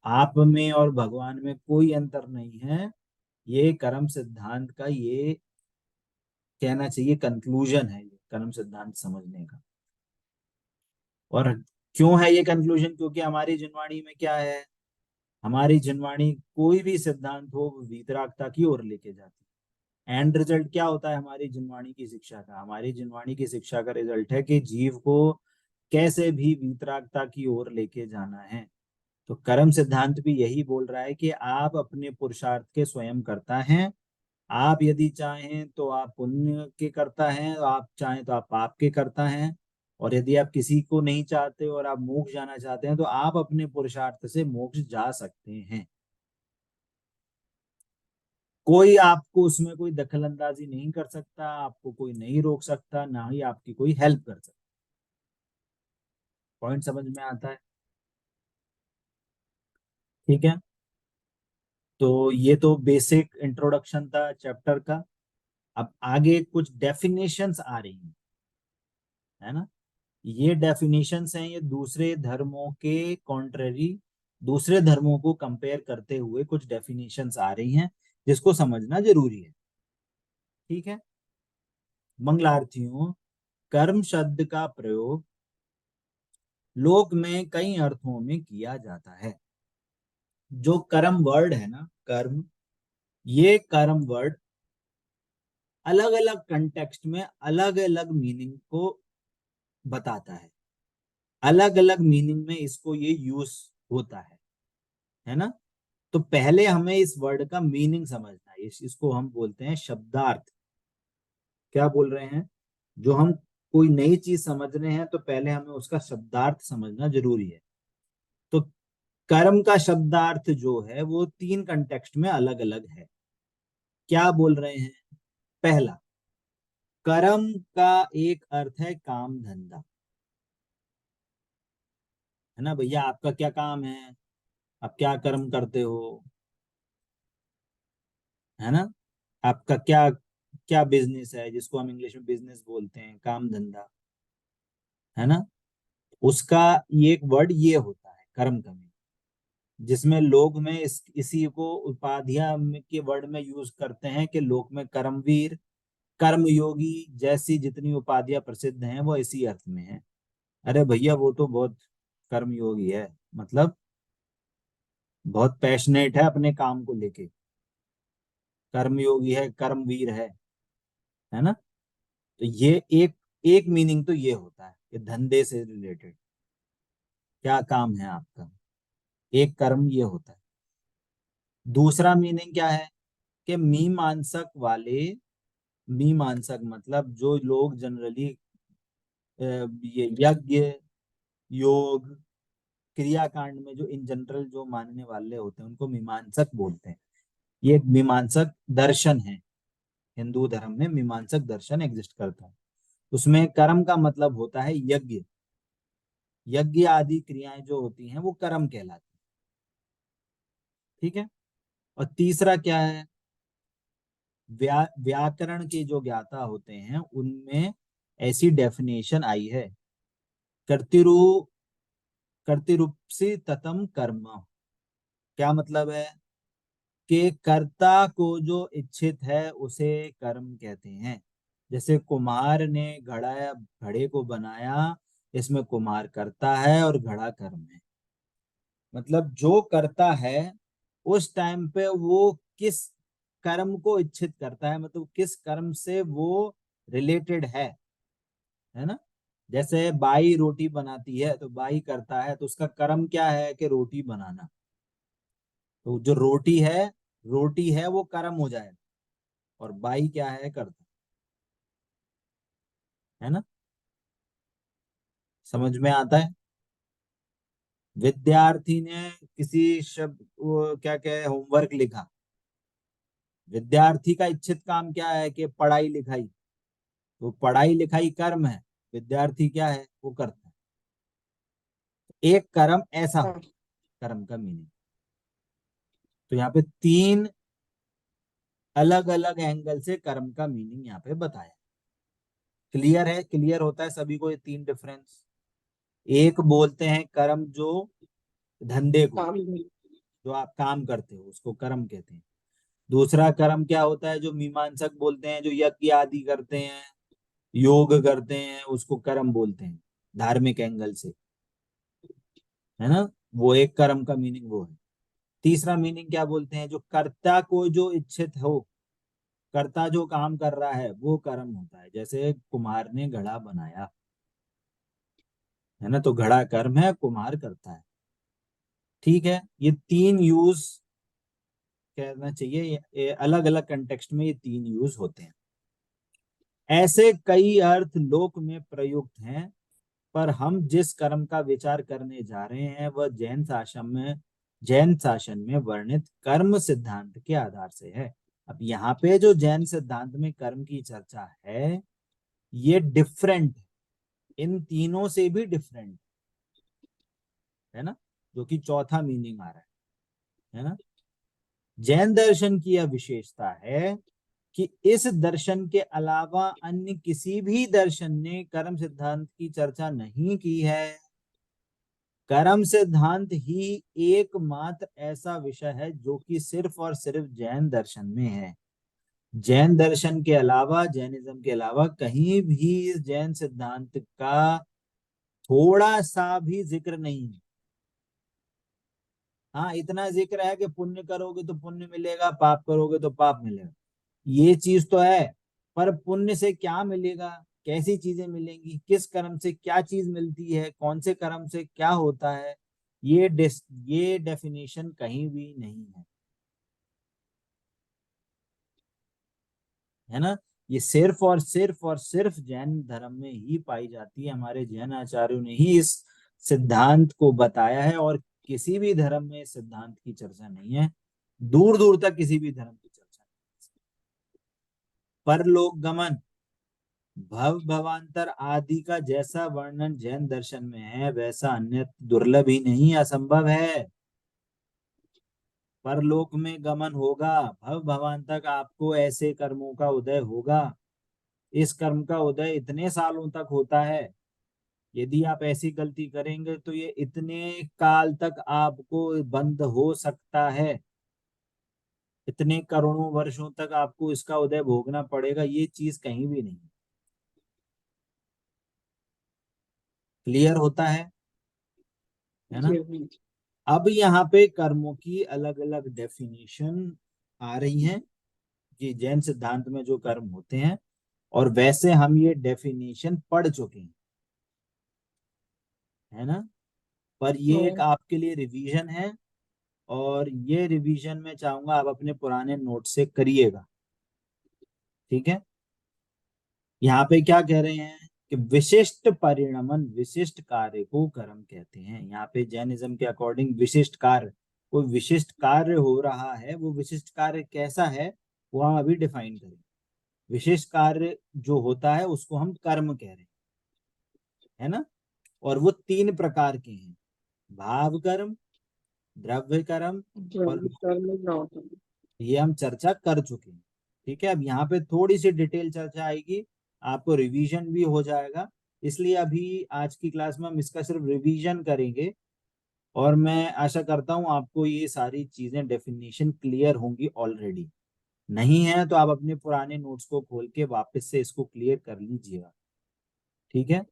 आप में और भगवान में कोई अंतर नहीं है। ये कर्म सिद्धांत का ये कहना चाहिए कंक्लूजन है, ये कर्म सिद्धांत समझने का। और क्यों है ये कंक्लूजन? क्योंकि हमारी जिनवाणी में क्या है, हमारी जिनवाणी कोई भी सिद्धांत हो वीतरागता की ओर लेके जाती है। एंड रिजल्ट क्या होता है हमारी जिनवाणी की शिक्षा का? हमारी जिनवाणी की शिक्षा का रिजल्ट है कि जीव को कैसे भी वीतरागता की ओर लेके जाना है। तो कर्म सिद्धांत भी यही बोल रहा है कि आप अपने पुरुषार्थ के स्वयं करता हैं। आप यदि चाहें तो आप पुण्य के करता हैं, आप चाहें तो आप पाप के करता हैं। और यदि आप किसी को नहीं चाहते और आप मोक्ष जाना चाहते हैं तो आप अपने पुरुषार्थ से मोक्ष जा सकते हैं। कोई आपको उसमें कोई दखल अंदाजी नहीं कर सकता, आपको कोई नहीं रोक सकता, ना ही आपकी कोई हेल्प कर सकता। पॉइंट समझ में आता है? ठीक है, तो ये तो बेसिक इंट्रोडक्शन था चैप्टर का। अब आगे कुछ डेफिनेशंस आ रही हैं, है ना। ये डेफिनेशंस हैं, ये दूसरे धर्मों के कॉन्ट्ररी, दूसरे धर्मों को कंपेयर करते हुए कुछ डेफिनेशंस आ रही हैं जिसको समझना जरूरी है। ठीक है, मंगलार्थियों, कर्म शब्द का प्रयोग लोक में कई अर्थों में किया जाता है। जो कर्म वर्ड है ना, कर्म, ये कर्म वर्ड अलग अलग कंटेक्स्ट में अलग अलग मीनिंग को बताता है, अलग अलग मीनिंग में इसको ये यूज होता है ना। तो पहले हमें इस वर्ड का मीनिंग समझना है, इसको हम बोलते हैं शब्दार्थ। क्या बोल रहे हैं? जो हम कोई नई चीज समझ रहे हैं तो पहले हमें उसका शब्दार्थ समझना जरूरी है। तो कर्म का शब्दार्थ जो है वो 3 कंटेक्स्ट में अलग अलग है। क्या बोल रहे हैं? पहला, कर्म का एक अर्थ है काम धंधा, है ना भैया। आपका क्या काम है, आप क्या कर्म करते हो, है ना। आपका क्या क्या बिजनेस है, जिसको हम इंग्लिश में बिजनेस बोलते हैं, काम धंधा, है ना। उसका ये एक वर्ड ये होता है कर्म का मीनिंग, जिसमें लोग में इसी को उपाधियां के वर्ड में यूज करते हैं कि लोक में कर्मवीर, कर्मयोगी जैसी जितनी उपाधियां प्रसिद्ध हैं वो इसी अर्थ में है। अरे भैया वो तो बहुत कर्मयोगी है, मतलब बहुत पैशनेट है अपने काम को लेके, कर्मयोगी है, कर्मवीर है ना। तो ये एक एक मीनिंग तो ये होता है कि धंधे से रिलेटेड क्या काम है आपका, एक कर्म ये होता है। दूसरा मीनिंग क्या है कि मीमांसक वाले, मीमांसक मतलब जो लोग जनरली ये यज्ञ, योग, क्रियाकांड में जो इन जनरल जो मानने वाले होते हैं उनको मीमांसक बोलते हैं। ये एक मीमांसक दर्शन है, हिंदू धर्म में मीमांसक दर्शन एग्जिस्ट करता है। उसमें कर्म का मतलब होता है यज्ञ, यज्ञ आदि क्रियाएं जो होती हैं वो कर्म कहलाती है, ठीक है। और तीसरा क्या है, व्याकरण के जो ज्ञाता होते हैं उनमें ऐसी डेफिनेशन आई है, कर्तिरु कर्तिरूपसी ततम कर्म। क्या मतलब है कि कर्ता को जो इच्छित है उसे कर्म कहते हैं। जैसे कुम्हार ने घड़े को बनाया, इसमें कुम्हार करता है और घड़ा कर्म है। मतलब जो करता है उस टाइम पे वो किस कर्म को इच्छित करता है, मतलब किस कर्म से वो रिलेटेड है ना। जैसे बाई रोटी बनाती है तो बाई करता है तो उसका कर्म क्या है कि रोटी बनाना। तो जो रोटी है वो कर्म हो जाएगा, और बाई क्या है, करता है ना। समझ में आता है? विद्यार्थी ने किसी शब्द वो क्या क्या होमवर्क लिखा, विद्यार्थी का इच्छित काम क्या है कि पढ़ाई लिखाई, तो पढ़ाई लिखाई कर्म है, विद्यार्थी क्या है, वो करता है। एक कर्म ऐसा हो, कर्म का मीनिंग। तो यहाँ पे 3 अलग अलग एंगल से कर्म का मीनिंग यहाँ पे बताया। क्लियर है? क्लियर होता है सभी को ये 3 डिफरेंस? एक बोलते हैं कर्म जो धंधे को, काम जो आप काम करते हो उसको कर्म कहते हैं। दूसरा कर्म क्या होता है जो मीमांसक बोलते हैं, जो यज्ञ आदि करते हैं, योग करते हैं, उसको कर्म बोलते हैं धार्मिक एंगल से, है ना। वो एक कर्म का मीनिंग वो है। तीसरा मीनिंग क्या बोलते हैं, जो कर्ता को जो इच्छित हो, कर्ता जो काम कर रहा है वो कर्म होता है। जैसे कुम्हार ने घड़ा बनाया, है ना, तो घड़ा कर्म है, कुम्हार करता है, ठीक है। ये 3 यूज कहना चाहिए, ये अलग अलग कंटेक्स्ट में ये 3 यूज होते हैं। ऐसे कई अर्थ लोक में प्रयुक्त हैं, पर हम जिस कर्म का विचार करने जा रहे हैं वह जैन शासन में वर्णित कर्म सिद्धांत के आधार से है। अब यहाँ पे जो जैन सिद्धांत में कर्म की चर्चा है ये डिफरेंट, इन तीनों से भी डिफरेंट है ना, जो कि चौथा मीनिंग आ रहा है ना। जैन दर्शन की यह विशेषता है कि इस दर्शन के अलावा अन्य किसी भी दर्शन ने कर्म सिद्धांत की चर्चा नहीं की है। कर्म सिद्धांत ही एकमात्र ऐसा विषय है जो कि सिर्फ और सिर्फ जैन दर्शन में है। जैन दर्शन के अलावा, जैनिज्म के अलावा कहीं भी इस जैन सिद्धांत का थोड़ा सा भी जिक्र नहीं है। हाँ, इतना जिक्र है कि पुण्य करोगे तो पुण्य मिलेगा, पाप करोगे तो पाप मिलेगा, ये चीज तो है। पर पुण्य से क्या मिलेगा, कैसी चीजें मिलेंगी, किस कर्म से क्या चीज मिलती है, कौन से कर्म से क्या होता है, ये डेफिनेशन कहीं भी नहीं है ना। ये सिर्फ और सिर्फ जैन धर्म में ही पाई जाती है। हमारे जैन आचार्यों ने ही इस सिद्धांत को बताया है, और किसी भी धर्म में इस सिद्धांत की चर्चा नहीं है, दूर दूर तक किसी भी धर्म की चर्चा नहीं। परलोक गमन, भव भवांतर आदि का जैसा वर्णन जैन दर्शन में है, वैसा अन्य दुर्लभ ही नहीं, असंभव है। परलोक में गमन होगा, भव भवांतर का आपको ऐसे कर्मों का उदय होगा। इस कर्म का उदय इतने सालों तक होता है, यदि आप ऐसी गलती करेंगे तो ये इतने काल तक आपको बंद हो सकता है, इतने करोड़ों वर्षों तक आपको इसका उदय भोगना पड़ेगा। ये चीज कहीं भी नहीं। क्लियर होता है ना। जी। अब यहाँ पे कर्मों की अलग अलग डेफिनेशन आ रही हैं कि जैन सिद्धांत में जो कर्म होते हैं, और वैसे हम ये डेफिनेशन पढ़ चुके हैं, है ना। पर ये एक आपके लिए रिवीजन है, और ये रिवीजन में चाहूंगा आप अपने पुराने नोट से करिएगा, ठीक है। यहाँ पे क्या कह रहे हैं कि विशिष्ट परिणमन, विशिष्ट कार्य को कर्म कहते हैं। यहाँ पे जैनिज्म के अकॉर्डिंग विशिष्ट कार्य, कोई विशिष्ट कार्य हो रहा है, वो विशिष्ट कार्य कैसा है वो हम अभी डिफाइन करें। विशिष्ट कार्य जो होता है उसको हम कर्म कह रहे हैं, है ना। और वो 3 प्रकार के हैं, भाव कर्म, द्रव्य कर्म और ये हम चर्चा कर चुके हैं, ठीक है। अब यहाँ पे थोड़ी सी डिटेल चर्चा आएगी, आपको रिवीजन भी हो जाएगा। इसलिए अभी आज की क्लास में हम इसका सिर्फ रिवीजन करेंगे, और मैं आशा करता हूँ आपको ये सारी चीजें डेफिनेशन क्लियर होंगी ऑलरेडी। नहीं है तो आप अपने पुराने नोट्स को खोल के वापस से इसको क्लियर कर लीजिएगा, ठीक है।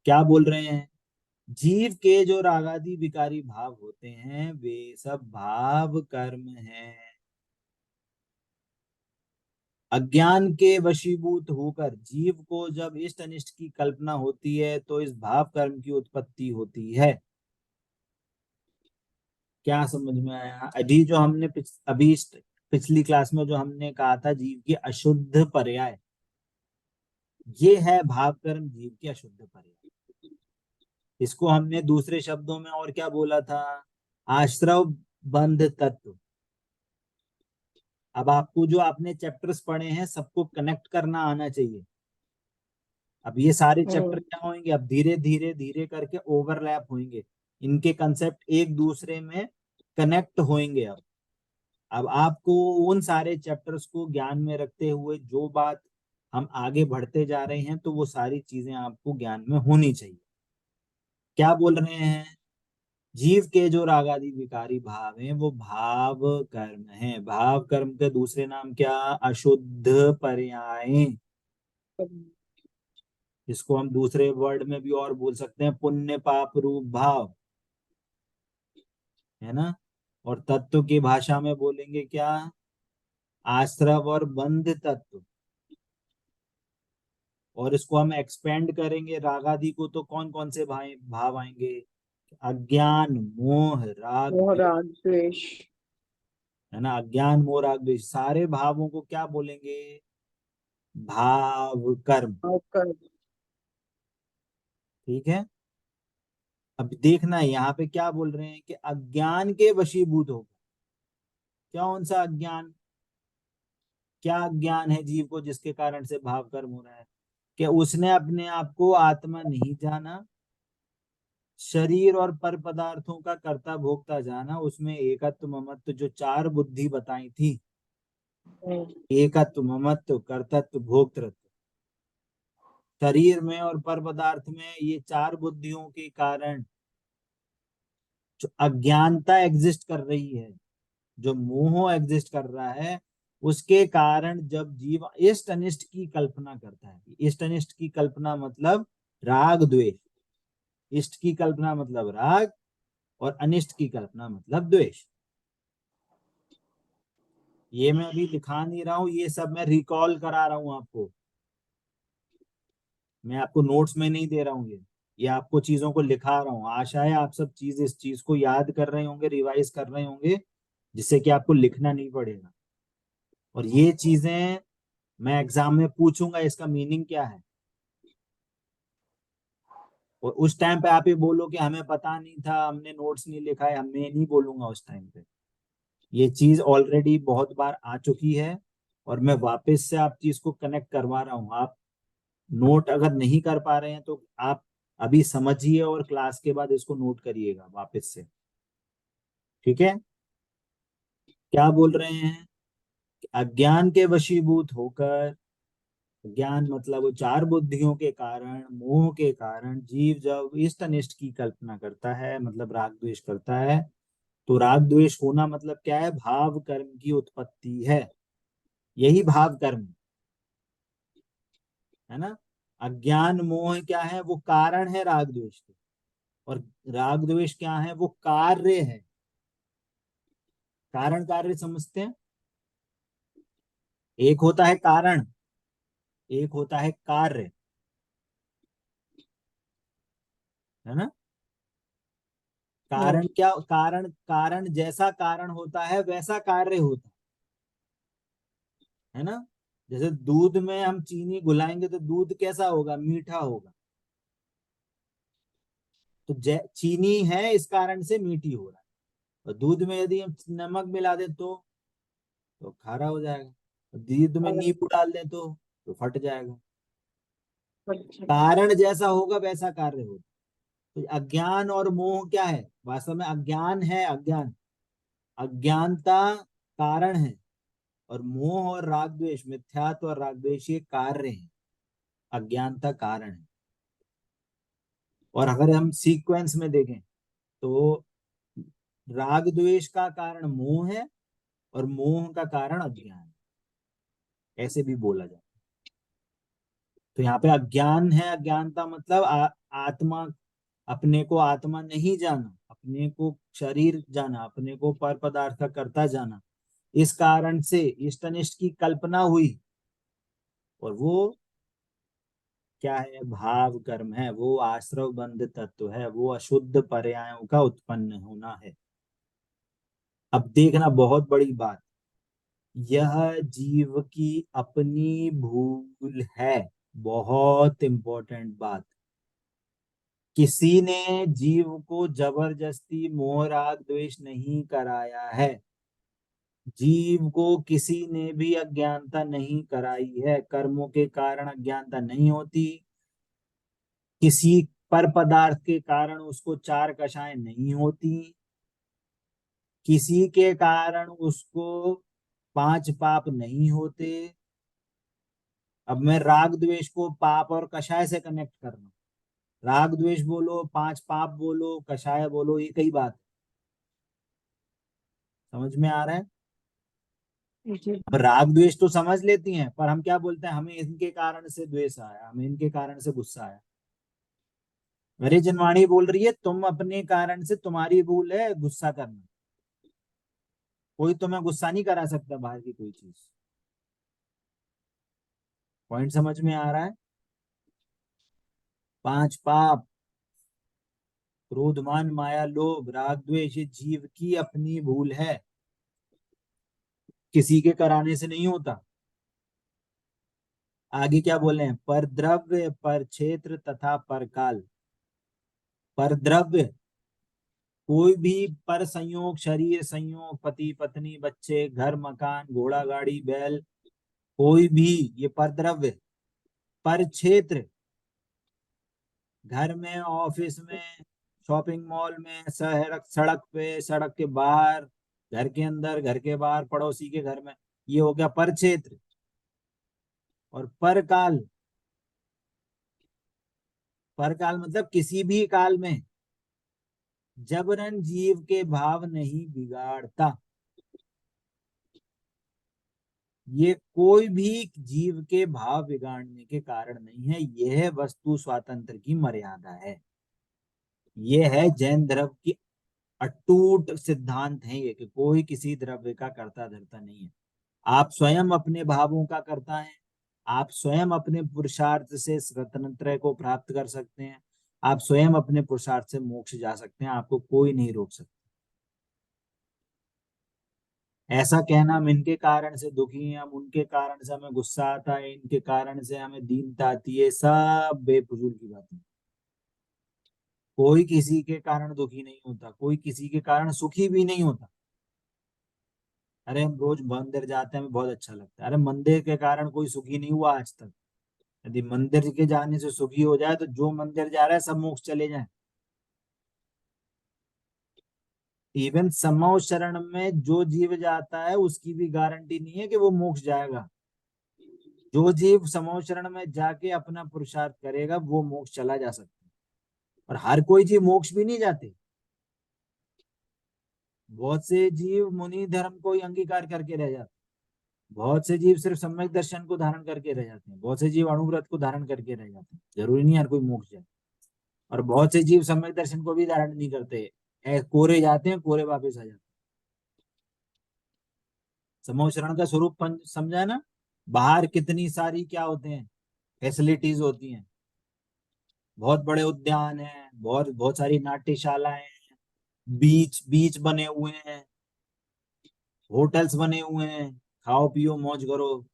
क्या बोल रहे हैं, जीव के जो रागादि विकारी भाव होते हैं वे सब भाव कर्म हैं। अज्ञान के वशीभूत होकर जीव को जब इष्ट अनिष्ट की कल्पना होती है तो इस भाव कर्म की उत्पत्ति होती है। क्या समझ में आया। अभी जो हमने पिछली क्लास में जो हमने कहा था जीव की अशुद्ध पर्याय, ये है भाव कर्म, जीव की अशुद्ध पर्याय। इसको हमने दूसरे शब्दों में और क्या बोला था, आश्रव बंध तत्व। अब आपको जो आपने चैप्टर्स पढ़े हैं सबको कनेक्ट करना आना चाहिए। अब ये सारे चैप्टर क्या होंगे, अब धीरे धीरे धीरे करके ओवरलैप होंगे, इनके कंसेप्ट एक दूसरे में कनेक्ट होंगे। अब आपको उन सारे चैप्टर्स को ज्ञान में रखते हुए जो बात हम आगे बढ़ते जा रहे हैं, तो वो सारी चीजें आपको ज्ञान में होनी चाहिए। क्या बोल रहे हैं, जीव के जो रागादि विकारी भाव हैं वो भाव कर्म हैं। भाव कर्म के दूसरे नाम क्या, अशुद्ध पर्याय। इसको हम दूसरे वर्ड में भी और बोल सकते हैं पुण्य पाप रूप भाव, है ना। और तत्व की भाषा में बोलेंगे क्या, आश्रव और बंध तत्व। और इसको हम एक्सपेंड करेंगे रागादि को, तो कौन कौन से भाव आएंगे, अज्ञान मोह राग द्वेष, है ना। अज्ञान मोह राग द्वेष सारे भावों को क्या बोलेंगे, भाव कर्म, ठीक है। अब देखना है यहाँ पे क्या बोल रहे हैं कि अज्ञान के वशीभूत होगा। कौन सा अज्ञान, क्या अज्ञान है जीव को जिसके कारण से भाव कर्म हो रहा है, कि उसने अपने आप को आत्मा नहीं जाना, शरीर और पर पदार्थों का कर्ता भोक्ता जाना, उसमें एकत्व ममत्व जो 4 बुद्धि बताई थी, एकत्व ममत्व कर्तत्व भोक्तृत्व, शरीर में और पर पदार्थ में ये 4 बुद्धियों के कारण जो अज्ञानता एग्जिस्ट कर रही है, जो मोह एग्जिस्ट कर रहा है, उसके कारण जब जीव इष्ट अनिष्ट की कल्पना करता है। इष्ट अनिष्ट की कल्पना मतलब राग द्वेष, इष्ट की कल्पना मतलब राग और अनिष्ट की कल्पना मतलब द्वेष। ये मैं अभी लिखा नहीं रहा हूं, ये सब मैं रिकॉल करा रहा हूं आपको, मैं आपको नोट्स में नहीं दे रहा हूँ ये आपको चीजों को लिखा रहा हूँ। आशा है आप सब इस चीज को याद कर रहे होंगे, रिवाइज कर रहे होंगे, जिससे कि आपको लिखना नहीं पड़ेगा। और ये चीजें मैं एग्जाम में पूछूंगा, इसका मीनिंग क्या है, और उस टाइम पे आप ये बोलो कि हमें पता नहीं था, हमने नोट्स नहीं लिखा है, मैं नहीं बोलूंगा उस टाइम पे। ये चीज ऑलरेडी बहुत बार आ चुकी है और मैं वापस से आप चीज को कनेक्ट करवा रहा हूँ। आप नोट अगर नहीं कर पा रहे हैं तो आप अभी समझिए और क्लास के बाद इसको नोट करिएगा वापस से, ठीक है। क्या बोल रहे हैं, अज्ञान के वशीभूत होकर, ज्ञान मतलब वो चार बुद्धियों के कारण, मोह के कारण जीव जब इष्ट अनिष्ट की कल्पना करता है, मतलब राग द्वेष करता है, तो राग द्वेष होना मतलब क्या है, भाव कर्म की उत्पत्ति है। यही भाव कर्म है ना। अज्ञान मोह क्या है, वो कारण है राग द्वेष के, और राग द्वेष क्या है, वो कार्य है। कारण कार्य समझते हैं, एक होता है कारण, एक होता है कार्य, है ना। कारण क्या, कारण कारण जैसा कारण होता है वैसा कार्य होता है ना। जैसे दूध में हम चीनी घुलाएंगे तो दूध कैसा होगा, मीठा होगा। तो चीनी है इस कारण से मीठी हो रहा है, और दूध में यदि हम नमक मिला दें तो खारा हो जाएगा, और दूध में नींबू डाल दें तो फट जाएगा। कारण जैसा होगा वैसा कार्य होगा। तो अज्ञान और मोह क्या है, वास्तव में अज्ञान है, अज्ञानता कारण है, और मोह और राग द्वेष, मिथ्यात्व और राग द्वेष ये कार्य है, अज्ञानता कारण है। और अगर हम सीक्वेंस में देखें तो राग द्वेष का कारण मोह है और मोह का कारण अज्ञान है, ऐसे भी बोला जाता है। तो यहाँ पे अज्ञान है, अज्ञानता मतलब आत्मा, अपने को आत्मा नहीं जाना, अपने को शरीर जाना, अपने को पर पदार्थ का करता जाना, इस कारण से इष्ट अनिष्ट की कल्पना हुई, और वो क्या है, भाव कर्म है, वो आश्रव बंध तत्व है, वो अशुद्ध पर्यायों का उत्पन्न होना है। अब देखना बहुत बड़ी बात, यह जीव की अपनी भूल है, बहुत इंपॉर्टेंट बात। किसी ने जीव को जबरदस्ती मोह राग द्वेष नहीं कराया है, जीव को किसी ने भी अज्ञानता नहीं कराई है, कर्मों के कारण अज्ञानता नहीं होती, किसी पर पदार्थ के कारण उसको चार कषाएं नहीं होती, किसी के कारण उसको पांच पाप नहीं होते। अब मैं राग द्वेष को पाप और कषाय से कनेक्ट कर रहा हूं, राग द्वेष बोलो, पांच पाप बोलो, कषाय बोलो, ये कई बात है। समझ में आ रहा है। अब राग द्वेष तो समझ लेती हैं, पर हम क्या बोलते हैं, हमें इनके कारण से द्वेष आया, हमें इनके कारण से गुस्सा आया। मेरी जनवाणी बोल रही है तुम अपने कारण से, तुम्हारी भूल है गुस्सा करना, कोई तुम्हें गुस्सा नहीं करा सकता बाहर की कोई चीज। पॉइंट समझ में आ रहा है। पांच पाप, क्रोध मान माया लोभ राग द्वेष, ये जीव की अपनी भूल है, किसी के कराने से नहीं होता। आगे क्या बोले हैं, पर द्रव्य, पर क्षेत्र तथा पर काल। पर द्रव्य कोई भी, पर संयोग शरीर संयोग, पति पत्नी बच्चे घर मकान घोड़ा गाड़ी बैल, कोई भी ये पर द्रव्य। पर क्षेत्र, घर में, ऑफिस में, शॉपिंग मॉल में, सड़क सड़क पे, सड़क के बाहर, घर के अंदर, घर के बाहर, पड़ोसी के घर में, ये हो गया पर क्षेत्र। और पर काल, पर काल मतलब किसी भी काल में जबरन जीव के भाव नहीं बिगाड़ता। ये कोई भी जीव के भाव बिगाड़ने के कारण नहीं है, यह वस्तु स्वातंत्र की मर्यादा है। यह है जैन धर्म की अटूट सिद्धांत है ये, कि कोई किसी द्रव्य का कर्ता धर्ता नहीं है। आप स्वयं अपने भावों का कर्ता है। आप स्वयं अपने पुरुषार्थ से स्वतंत्रता को प्राप्त कर सकते हैं। आप स्वयं अपने पुरुषार्थ से मोक्ष जा सकते हैं, आपको कोई नहीं रोक सकता। ऐसा कहना हम इनके कारण से दुखी हैं, हम उनके कारण से हमें गुस्सा आता है, इनके कारण से हमें दीनता आती है, सब बेफजूल की बातें। कोई किसी के कारण दुखी नहीं होता, कोई किसी के कारण सुखी भी नहीं होता। अरे हम रोज मंदिर जाते हैं, हमें बहुत अच्छा लगता है। अरे मंदिर के कारण कोई सुखी नहीं हुआ आज तक। यदि मंदिर के जाने से सुखी हो जाए तो जो मंदिर जा रहा है सब मोक्ष चले जाए। इवन समो शरण में जो जीव जाता है उसकी भी गारंटी नहीं है कि वो मोक्ष जाएगा। जो जीव समो शरण में जाके अपना पुरुषार्थ करेगा वो मोक्ष चला जा सकता है। और हर कोई जीव मोक्ष भी नहीं जाते। बहुत से जीव मुनि धर्म को ही अंगीकार करके रह जाते, बहुत से जीव सिर्फ सम्यक दर्शन को धारण करके रह जाते हैं, बहुत से जीव अणुव्रत को धारण करके रह जाते हैं। जरूरी नहीं हर कोई मोक्ष जाए। और बहुत से जीव सम्यक दर्शन को भी धारण नहीं करते, कोरे जाते हैं, कोरे वापस आ जाते हैं। समूह शरण का स्वरूप समझा ना। बाहर कितनी सारी क्या होते हैं, फैसिलिटीज होती हैं। बहुत बड़े उद्यान हैं, बहुत बहुत सारी नाट्यशालाएं हैं, बीच बीच बने हुए हैं, होटल्स बने हुए हैं, खाओ पियो मौज करो।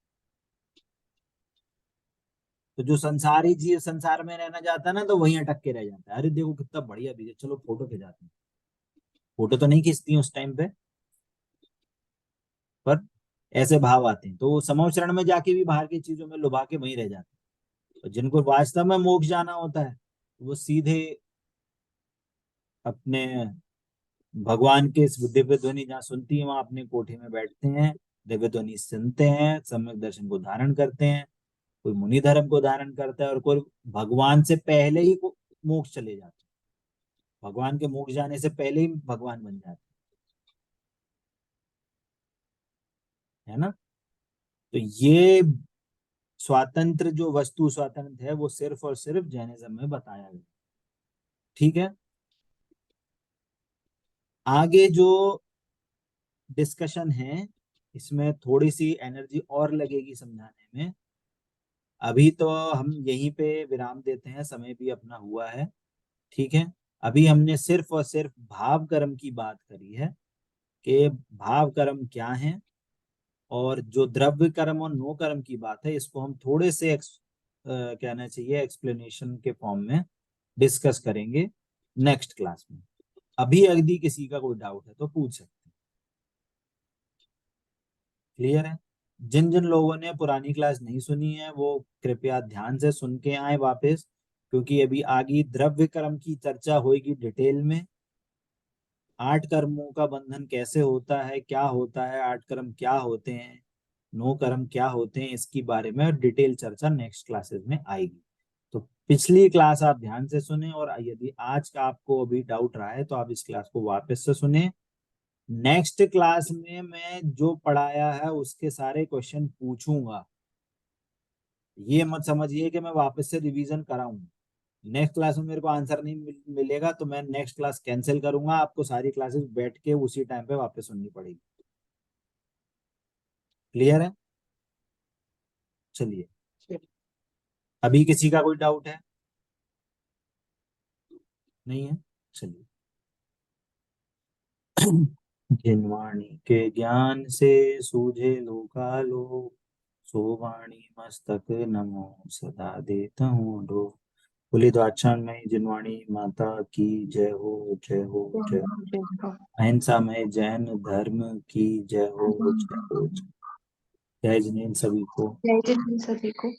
तो जो संसारी जीव संसार में रहना चाहता है ना, तो वहीं अटक के रह जाता है। अरे देखो कितना बढ़िया बीज है, चलो फोटो खिंचाते हैं। फोटो तो नहीं खींचती उस टाइम पे, पर ऐसे भाव आते हैं। तो वो समूह शरण में जाके भी बाहर की चीजों में लुभा के वहीं रह जाते हैं। तो जिनको वास्तव में मोक्ष जाना होता है वो सीधे अपने भगवान के इस दिव्य ध्वनि जहाँ सुनती है वहां अपने कोठे में बैठते हैं, दिव्य ध्वनि सुनते हैं, सम्यक दर्शन को धारण करते हैं। कोई मुनि धर्म को धारण करता है और कोई भगवान से पहले ही मोक्ष चले जाते हैं। भगवान के मोक्ष जाने से पहले ही भगवान बन जाते है ना। तो ये स्वातंत्र जो वस्तु स्वातंत्र है वो सिर्फ और सिर्फ जैनिज्म में बताया गया। ठीक है, आगे जो डिस्कशन है इसमें थोड़ी सी एनर्जी और लगेगी समझाने में। अभी तो हम यहीं पे विराम देते हैं, समय भी अपना हुआ है। ठीक है, अभी हमने सिर्फ और सिर्फ भाव कर्म की बात करी है कि भाव कर्म क्या है, और जो द्रव्य कर्म और नो कर्म की बात है इसको हम थोड़े से कहना चाहिए एक्सप्लेनेशन के फॉर्म में डिस्कस करेंगे नेक्स्ट क्लास में। अभी यदि किसी का कोई डाउट है तो पूछ सकते हैं। क्लियर है? जिन जिन लोगों ने पुरानी क्लास नहीं सुनी है वो कृपया ध्यान से सुन के आए वापस, क्योंकि अभी आगे द्रव्य कर्म की चर्चा होगी डिटेल में। 8 कर्मों का बंधन कैसे होता है, क्या होता है, 8 कर्म क्या होते हैं, 9 कर्म क्या होते हैं, इसकी बारे में डिटेल चर्चा नेक्स्ट क्लासेस में आएगी। तो पिछली क्लास आप ध्यान से सुने, और यदि आज का आपको अभी डाउट रहा है तो आप इस क्लास को वापस से सुने। नेक्स्ट क्लास में मैं जो पढ़ाया है उसके सारे क्वेश्चन पूछूंगा। ये मत समझिए कि मैं वापस से रिवीजन कराऊंगा। नेक्स्ट क्लास में मेरे को आंसर नहीं मिलेगा तो मैं नेक्स्ट क्लास कैंसिल करूंगा, आपको सारी क्लासेस बैठ के उसी टाइम पे वापस सुननी पड़ेगी। क्लियर है? चलिए, अभी किसी का कोई डाउट है? नहीं है? चलिए। जिनवाणी के ज्ञान से सूझे लोकालो, सो वाणी मस्तक नमो सदा देता हूँ डो। बोली द्वाचान में जिनवाणी माता की जय हो, जय हो, जय हो। अहिंसा में जैन धर्म की जय हो, जय हो। जय जिनेन्द्र सभी को। जय जय सभी को।